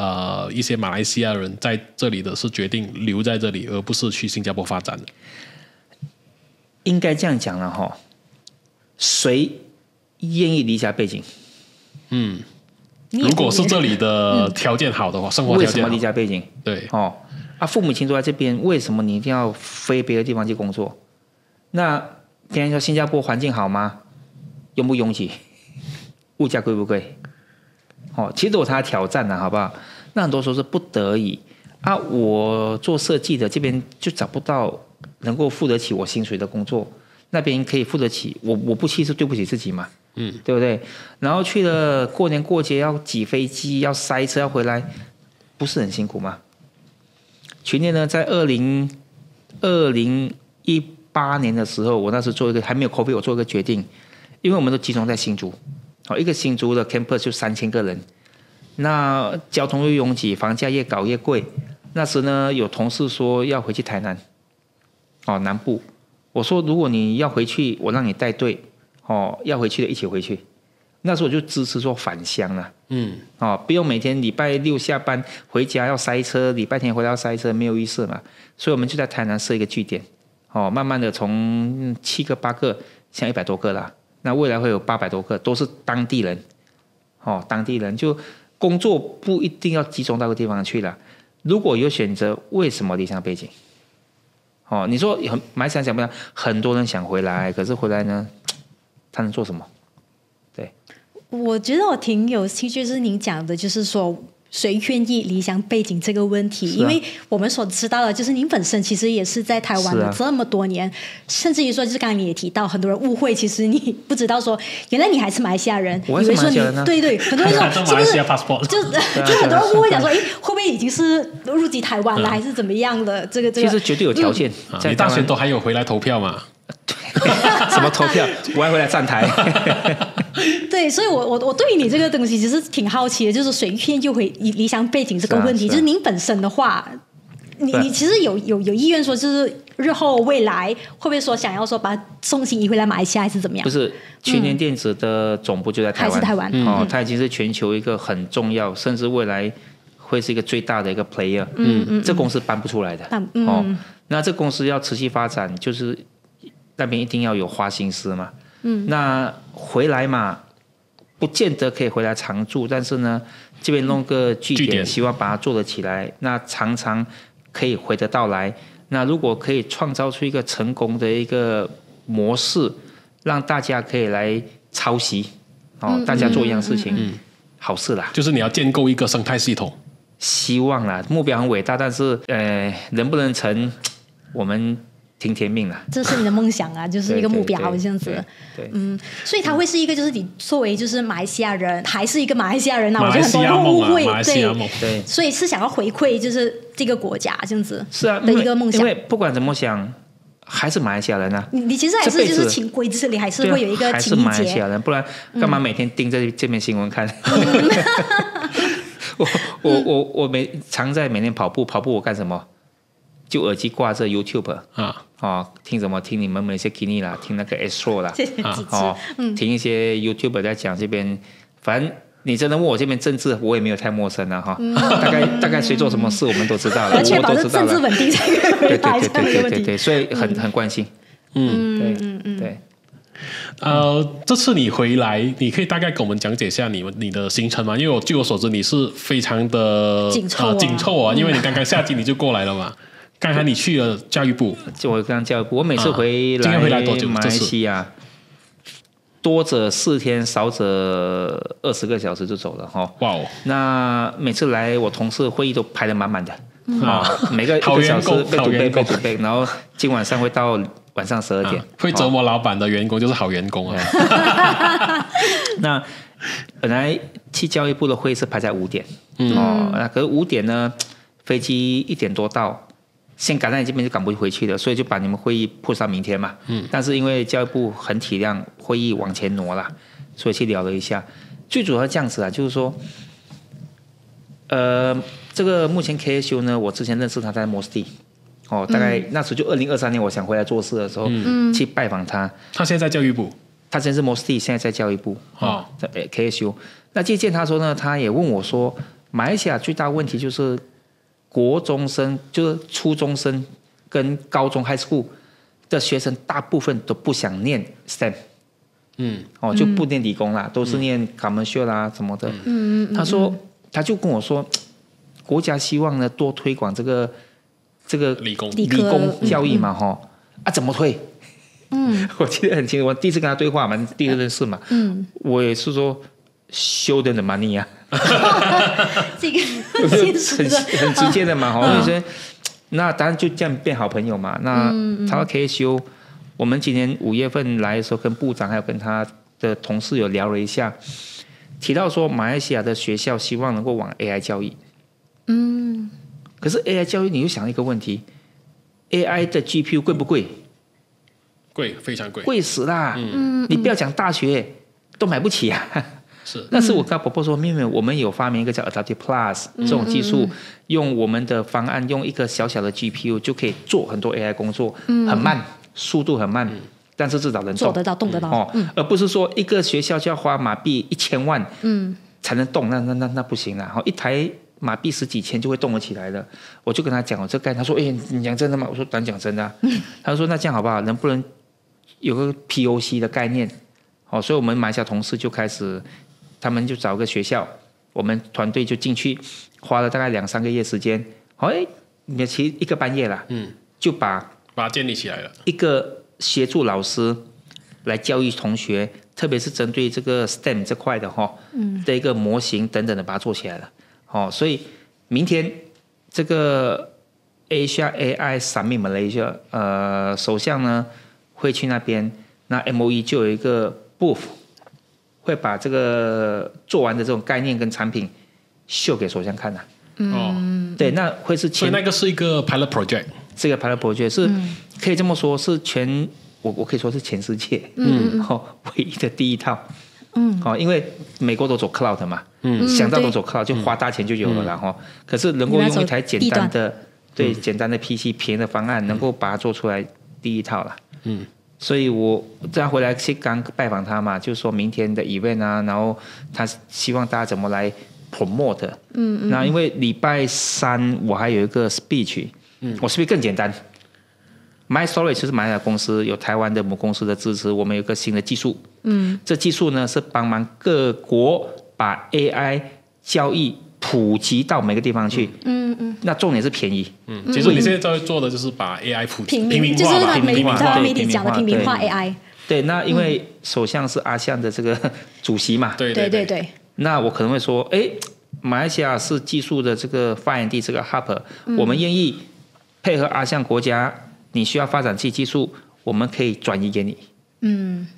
一些马来西亚人在这里的是决定留在这里，而不是去新加坡发展的？应该这样讲了谁愿意离家背景？如果是这里的条件好的话，生活条件好，为什么离家背景？对父母亲都在这边，为什么你一定要飞别的地方去工作？那别人说新加坡环境好吗？拥不拥挤？物价贵不贵？其实我才挑战好不好？那很多时候是不得已啊。我做设计的这边就找不到能够付得起我薪水的工作，那边可以付得起，我不去是对不起自己嘛，对不对？然后去了过年过节要挤飞机，要塞车，要回来，不是很辛苦吗？去年呢，在2018年的时候，我那时做一个还没有 COVID， 我做一个决定，因为我们都集中在新竹，一个新竹的 campus 就3000个人。那交通又拥挤，房价越搞越贵。那时呢，有同事说要回去台南，南部。我说如果你要回去，我让你带队，要回去的一起回去。那时候我就支持说返乡了，不用每天礼拜六下班回家要塞车，礼拜天回来要塞车，没有意思嘛。所以我们就在台南设一个据点，慢慢的从7个8个，现在100多个啦。那未来会有800多个，都是当地人，当地人就。工作不一定要集中到个地方去了，如果有选择，为什么离乡背景？你说马来西亚想不想？很多人想回来，可是回来呢，他能做什么？对，我觉得我挺有兴趣，就是您讲的，就是说谁愿意离乡背景这个问题，因为我们所知道的就是您本身其实也是在台湾的这么多年，甚至于说就是刚才你也提到很多人误会，其实你不知道说原来你还是马来西亚人，我还是马来西亚人啊，对对，很多人说是不是就很多人误会讲说会不会已经是入籍台湾了，还是怎么样的？这个其实绝对有条件，你大选都还有回来投票嘛？什么投票？我还回来站台。对，所以我对于你这个东西其实挺好奇的，就是谁愿意回离乡背景这个问题，就是您本身的话，你其实有意愿说，就是日后未来会不会说想要说把重心移回来马来西亚，还是怎么样？不是，全联电子的总部就在台湾，还是台湾？它已经是全球一个很重要，甚至未来会是一个最大的一个 player。这公司搬不出来的。那这公司要持续发展，就是那边一定要有花心思嘛。那回来嘛，不见得可以回来常住，但是呢，这边弄个据点，希望把它做得起来，那常常可以回得到来。那如果可以创造出一个成功的一个模式，让大家可以来抄袭，大家做一样事情，好事啦。就是你要建构一个生态系统，希望啦，目标很伟大，但是能不能成，我们。听天命了，这是你的梦想啊，就是一个目标这样子。对，所以他会是一个，就是你作为就是马来西亚人，还是一个马来西亚人啊？我觉得很多人误会，对，所以是想要回馈就是这个国家这样子，是啊的一个梦想。因为不管怎么想，还是马来西亚人啊。你其实还是就是情归这里，还是会有一个情谊结。还是马来西亚人，不然干嘛每天盯着这边新闻看？我常在每天跑步我干什么？就耳机挂着 YouTube 听什么？听你们那些 Kini 啦，听那个 Astro 啦，听一些 YouTube 在讲这边。反正你真的问我这边政治，我也没有太陌生了哈。大概谁做什么事，我们都知道了，确保是政治稳定才可以回答这样的问题。对，所以很关心。对。这次你回来，你可以大概给我们讲解一下你的行程吗？因为据我所知，你是非常的紧凑啊，因为你刚刚下机你就过来了嘛。刚才你去了教育部，就我刚教育部，我每次回来多久？马来西亚多则4天，少则20个小时就走了哈。哇哦！那每次来，我同事会议都排得满满的每个1个小时背，然后今晚上会到晚上12点。会折磨老板的员工就是好员工啊。那本来去教育部的会议是排在5点，那可是5点呢，飞机1点多到。先赶在你这边就赶不回去了，所以就把你们会议铺上明天嘛。但是因为教育部很体谅，会议往前挪了，所以去聊了一下。最主要这样子啊，就是说，这个目前 KSU 呢，我之前认识他在 MOSTI， 大概那时候就2023年，我想回来做事的时候，去拜访他。他现在在教育部，他现在是 MOSTI， 现在在教育部在 KSU。那去见他说呢，他也问我说，马来西亚最大问题就是。国中生就是初中生跟高中 high school 的学生，大部分都不想念 STEM， 就不念理工啦，都是念 commercial 啦什么的。他就跟我说，国家希望呢多推广这个理工教育嘛，怎么推？我记得很清楚，我第一次跟他对话嘛，第一次认识嘛，我也是说 show them the money 啊。这个很直接的嘛，所以那当然就这样变好朋友嘛。那台湾 KSU，我们今年5月份来的时候，跟部长还有跟他的同事有聊了一下，提到说马来西亚的学校希望能够往 AI 教育。可是 AI 教育你就想一个问题 ，AI 的 GPU 贵不贵？贵，非常贵，贵死啦！你不要讲大学都买不起啊。是，但是我跟婆婆说，妹妹，我们有发明一个叫 Adaptive Plus 这种技术，用我们的方案，用一个小小的 GPU 就可以做很多 AI 工作，很慢，速度很慢，但是至少能动，做得到，动得到，而不是说一个学校就要花马币1000万，才能动，那不行啦。一台马币10几千就会动得起来的。我就跟他讲，我这概念，他说，你讲真的吗？我说当然讲真的啊。他说那这样好不好？能不能有个 POC 的概念？所以我们马来西亚同事就开始。他们就找个学校，我们团队就进去，花了大概2-3个月时间，其实1个半月啦，就把它建立起来了。一个协助老师来教育同学，特别是针对这个 STEM 这块的的一个模型等等的，把它做起来了。所以明天这个 Asia AI Summit Malaysia，首相呢会去那边，那 MOE 就有一个 booth。会把这个做完的这种概念跟产品秀给首相看的。对，那会是所以那个是一个 pilot project， 这个 pilot project 是可以这么说，是我可以说是全世界唯一的第一套。因为美国都走 cloud 嘛，想到都走 cloud 就花大钱就有了啦。可是能够用一台简单的简单的 PC 便宜的方案，能够把它做出来第一套了。所以我再回来是刚拜访他嘛，就说明天的 event 啊，然后他希望大家怎么来 promote。那因为礼拜3我还有一个 speech，我 speech 更简单。MyStorage 是马来西亚公司，有台湾的母公司的支持，我们有一个新的技术。这技术呢是帮忙各国把 AI 交易普及到每个地方去。那重点是便宜。其实你现在在做的就是把 AI 普及平民化，就是台湾媒体讲的平民化 AI。对，那因为首相是阿象的这个主席嘛。对。那我可能会说，马来西亚是技术的这个发源地，这个 hub，我们愿意配合阿象国家，你需要发展技术，我们可以转移给你。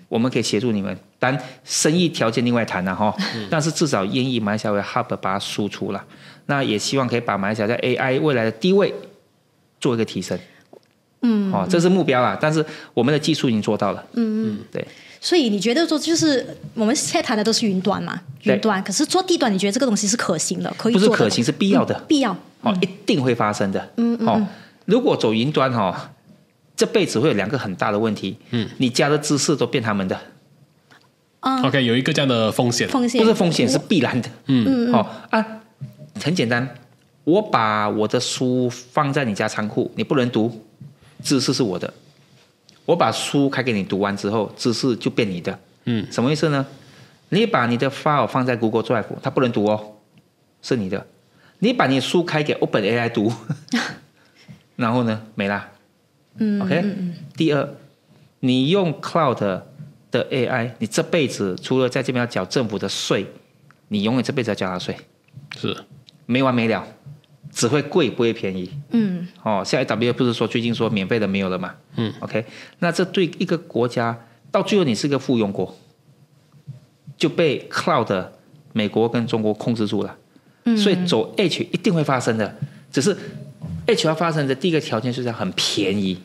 我们可以协助你们，但生意条件另外谈了但是至少愿意马来西亚为 hub 把它输出了。那也希望可以把马来西亚在 AI 未来的地位做一个提升。这是目标啦，但是我们的技术已经做到了。对。所以你觉得说，就是我们现在谈的都是云端嘛，云端，可是做地端，你觉得这个东西是可行的，可以做的？不是可行，是必要的。必要。一定会发生的。如果走云端这辈子会有2个很大的问题。你家的知识都变他们的。OK， 有一个这样的风险。不是风险，是必然的。很简单，我把我的书放在你家仓库，你不能读，知识是我的。我把书开给你读完之后，知识就变你的。什么意思呢？你把你的 file 放在 Google Drive， 它不能读是你的。你把你书开给 OpenAI 读，然后呢，没啦。OK。第二，你用 Cloud 的 AI， 你这辈子除了在这边要缴政府的税，你永远这辈子要交他税。是。没完没了，只会贵不会便宜。像 AWS 不是说最近说免费的没有了嘛？OK， 那这对一个国家到最后你是个附庸国，就被 Cloud 美国跟中国控制住了。所以走 H 一定会发生的，只是 H 要发生的第一个条件就是要很便宜。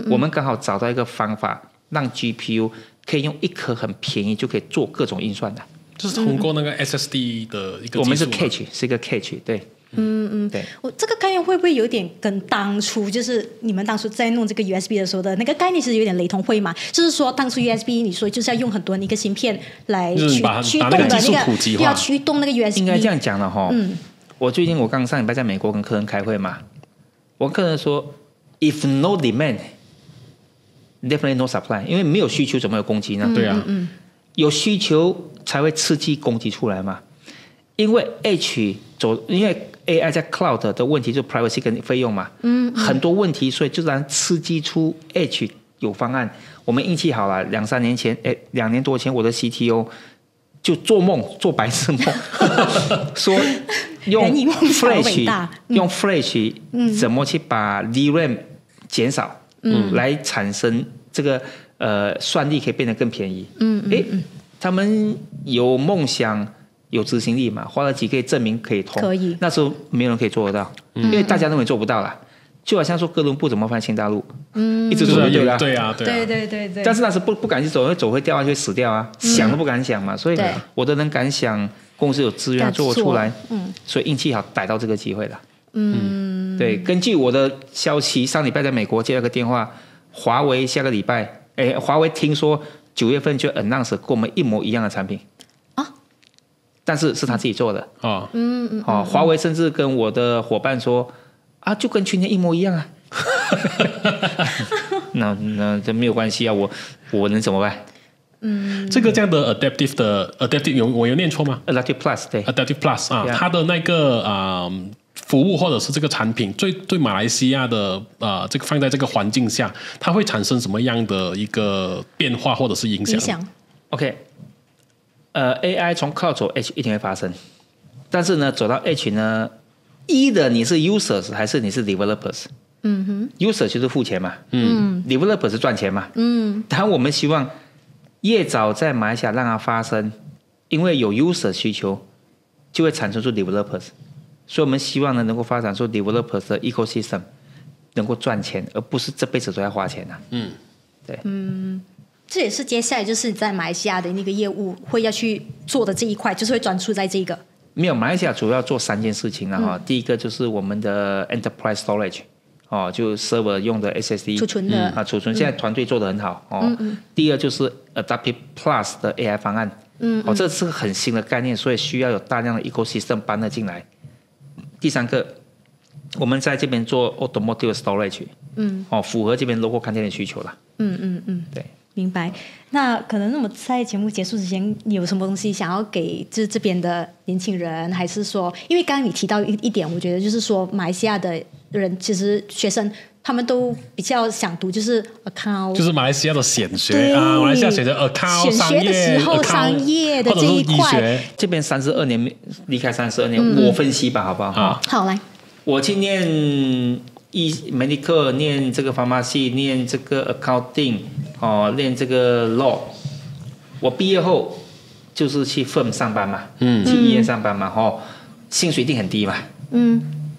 我们刚好找到一个方法，让 GPU 可以用一颗很便宜就可以做各种运算的。就是通过那个 SSD 的一个技术。我们是 Cache， 是一个 Cache， 对。对。我这个概念会不会有点跟当初就是你们当初在弄这个 USB 的时候的那个概念其实有点雷同，会吗？就是说当初 USB 你说就是要用很多那个芯片来驱动的那个，要驱动那个 USB。应该这样讲了我最近我刚上礼拜在美国跟客人开会嘛，我客人说 ，If no demand, definitely no supply， 因为没有需求怎么有供给呢？对啊。有需求才会刺激供给出来嘛。因为 因为 AI 在 Cloud 的问题就是 privacy 跟费用嘛。很多问题，所以就让刺激出 H 有方案。我们运气好了，2-3年前，2年多前，我的 CTO 就做梦做白日梦，说用 Flash 怎么去把 DRAM 减少，来产生这个算力可以变得更便宜。他们有梦想有执行力嘛，花了几个月证明可以通，可以。那时候没有人可以做得到，因为大家认为做不到啦。就好像说哥伦布怎么发现新大陆，一直走就对了，对啊。对。但是那时不敢去走，因为走会掉下去会死掉啊，想都不敢想嘛。所以我的人敢想，公司有资源做出来，所以运气好逮到这个机会了。对，根据我的消息，上礼拜在美国接了个电话，华为下个礼拜，华为听说9月份就 announce 跟我们一模一样的产品啊，但是是他自己做的啊。华为甚至跟我的伙伴说。啊，就跟去年一模一样啊！那这没有关系啊，我能怎么办？这个这样的 adaptive 我有念错吗 ？Adaptive Plus 对 ，Adaptive Plus 啊，它的那个服务或者是这个产品，对马来西亚的这个放在这个环境下，它会产生什么样的一个变化或者是影响？OK， AI 从 Cloud 走 Edge 一定会发生，但是呢，走到 Edge 呢。either 你是 users 还是你是 developers，user 就是付钱嘛，developer 是赚钱嘛，但我们希望越早在马来西亚让它发生，因为有 user 需求，就会产生出 developers， 所以我们希望呢能够发展出 developers 的 ecosystem， 能够赚钱，而不是这辈子都要花钱啊。对，这也是接下来就是在马来西亚的那个业务会要去做的这一块，就是会专注在这个。没有，马来西亚主要做3件事情啊。第一个就是我们的 enterprise storage， 就 server 用的 SSD 储存的储存，现在团队做得很好第二就是 Adaptive Plus 的 AI 方案，这是个很新的概念，所以需要有大量的 ecosystem 搬了进来。第三个，我们在这边做 automotive storage，符合这边 local content 的需求了。对。明白。那可能我们在节目结束之前，你有什么东西想要给这边的年轻人，还是说，因为刚刚你提到一点，我觉得就是说，马来西亚的人其实学生他们都比较想读就是 account， 就是马来西亚的显学啊，马来西亚选择 account 选学的时候商业的这一块，这边32年离开32年，我分析吧，好不好？好，来，我去念medical， 念这个 pharmacy， 念这个 accounting。练这个 law， 我毕业后就是去 firm 上班嘛，去医院上班嘛，薪水一定很低嘛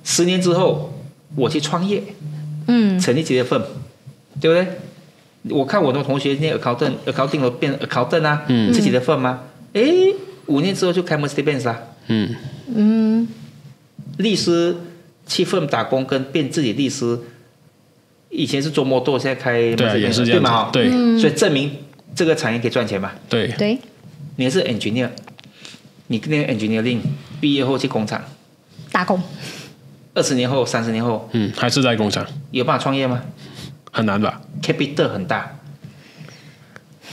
，10年之后我去创业，成立自己的 firm， 对不对？我看我的同学念 accounting 都变 accountant 啊，自己的 firm 啊，5年之后就开 Mercedes-Benz 啊，律师去 firm 打工跟变自己律师。以前是做摩托，现在开也是这样，对吗？对，所以证明这个产业可以赚钱嘛？对，你是 engineer， 你那个 engineering 毕业后去工厂打工，20年后、30年后，还是在工厂，有办法创业吗？很难吧 ？capital 很大，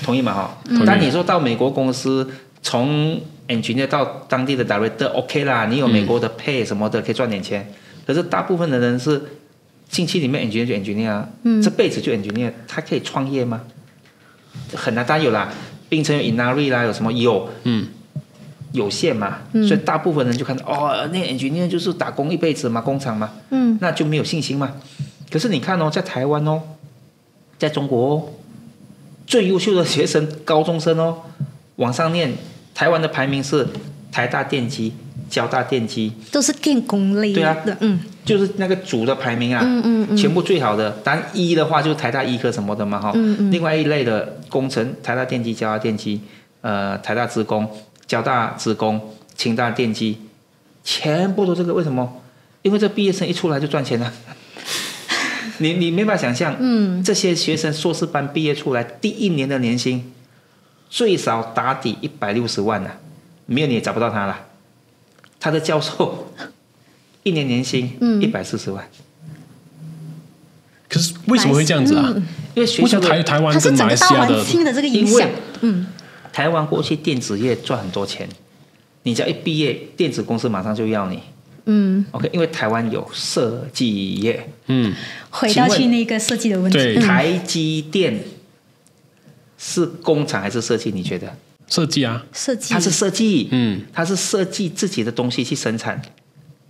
同意吗？但你说到美国公司，从 engineer 到当地的 director，OK 啦，你有美国的 pay 什么的，可以赚点钱。可是大部分的人是。进去里面 engineer 就 engineer 啊，这辈子就 engineer， 他可以创业吗？很难，当然有啦，槟城有 Inari 啦，有什么有限嘛，所以大部分人就看到那 engineer 就是打工一辈子嘛，工厂嘛，那就没有信心嘛。可是你看在台湾在中国最优秀的学生高中生往上念，台湾的排名是台大电机、交大电机，都是电工类的，对啊，就是那个组的排名啊，全部最好的。当然一的话就是台大医科什么的嘛另外一类的工程，台大电机、交大电机，台大资工、交大资工、清大电机，全部都这个。为什么？因为这毕业生一出来就赚钱了。你没办法想象，这些学生硕士班毕业出来，第1年的年薪最少打底160万啊，没有你也找不到他了。他的教授。1年年薪140万，可是为什么会这样子啊？因为学校的台湾跟马来西亚的这个影响，台湾过去电子业赚很多钱，你只要一毕业，电子公司马上就要你。OK， 因为台湾有设计业。回到去那个设计的问题，台积电是工厂还是设计？你觉得？设计啊，它是设计，它是设计自己的东西去生产。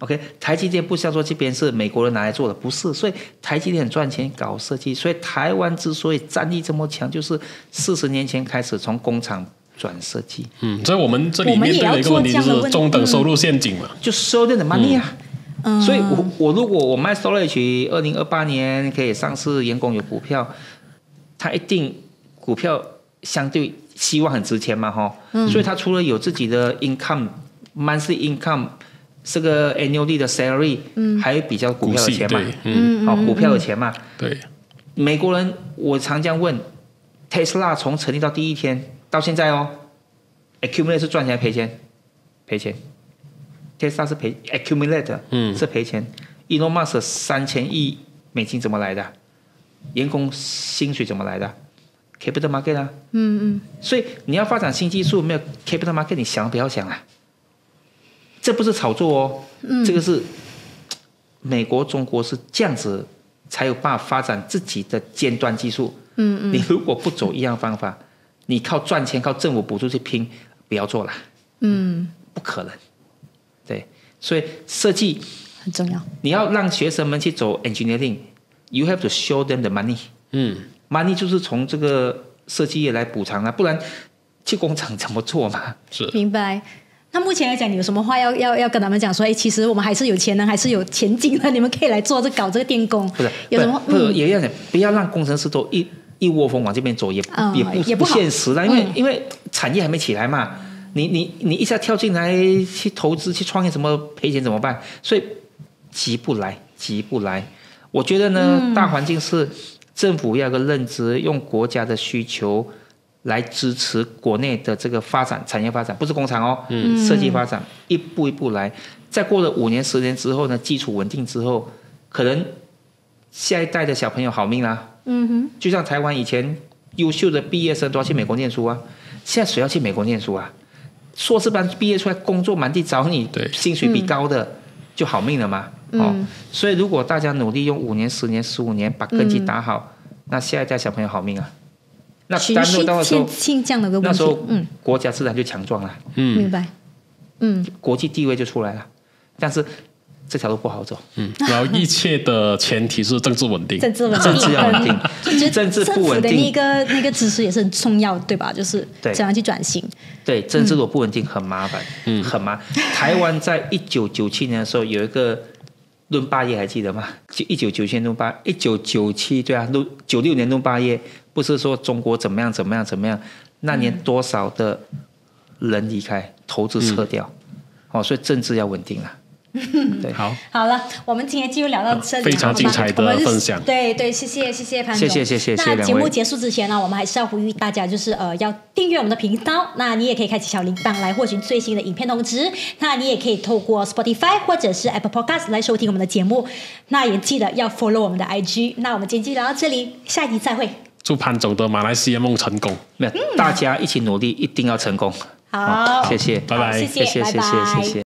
OK， 台积电不像说这边是美国人拿来做的，不是，所以台积电很赚钱搞设计，所以台湾之所以战力这么强，就是40年前开始从工厂转设计。所以我们这里面对的一个问题就是中等收入陷阱嘛，就收点的 money 啊。所以我如果我卖 storage， 2028年可以上市，员工有股票，他一定股票相对希望很值钱嘛，所以他除了有自己的 income、monthly income。这个 annually 的 salary，还有比较股票的钱嘛，股票的钱嘛。对，美国人我常这样问 ，Tesla 从成立到第一天到现在accumulate 是赚钱还赔钱？赔钱。Tesla 是accumulate，是赔钱。Elon Musk 3000亿美金怎么来的？员工薪水怎么来的 ？Capital market 啊。所以你要发展新技术，没有 capital market， 你想不要想啊。这不是炒作这个是美国、中国是这样子才有办法发展自己的尖端技术。你如果不走一样方法，你靠赚钱、靠政府补助去拼，不要做了。不可能。对，所以设计很重要。你要让学生们去走 engineering，you have to show them the money。money 就是从这个设计业来补偿啊，不然去工厂怎么做嘛？是，明白。那目前来讲，你有什么话要跟他们讲说？其实我们还是有钱人，还是有前景的，你们可以来做搞这个电工。不是，有什么？也要讲，不要让工程师都一窝蜂往这边走，也不现实啦。因为产业还没起来嘛，你一下跳进来去投资去创业，什么赔钱怎么办？所以急不来。我觉得呢，大环境是政府要有个认知，用国家的需求。来支持国内的这个发展，产业发展，不是工厂设计发展，一步一步来。再过了5年、10年之后呢，基础稳定之后，可能下一代的小朋友好命啦。就像台湾以前优秀的毕业生都要去美国念书啊，现在谁要去美国念书啊？硕士班毕业出来工作满地找你，薪水比高的就好命了嘛。所以如果大家努力用5年、10年、15年把根基打好，那下一代小朋友好命啊。那循序渐进的个问题，那时候国家自然就强壮了，明白，国际地位就出来了，但是这条路不好走，然后一切的前提是政治稳定，政治要稳定，政治不稳定的那个支持也是很重要，对吧？就是怎样去转型。对，政治如果不稳定很麻烦，很麻烦。台湾在1997年的时候有一个论霸业，还记得吗？就1997年论霸，1997对啊，96年论霸业。不是说中国怎么样，那年多少的人离开，投资撤掉，所以政治要稳定啊。对，好了，我们今天就聊到这里，非常精彩的分享。对，谢谢潘总，谢谢。那节目结束之前呢，我们还是要呼吁大家，就是要订阅我们的频道。那你也可以开启小铃铛来获取最新的影片通知。那你也可以透过 Spotify 或者是 Apple Podcast 来收听我们的节目。那也记得要 follow 我们的 IG。那我们今天就聊到这里，下一集再会。祝潘总的马来西亚梦成功！大家一起努力，一定要成功。好，谢谢，拜拜，谢谢，拜拜。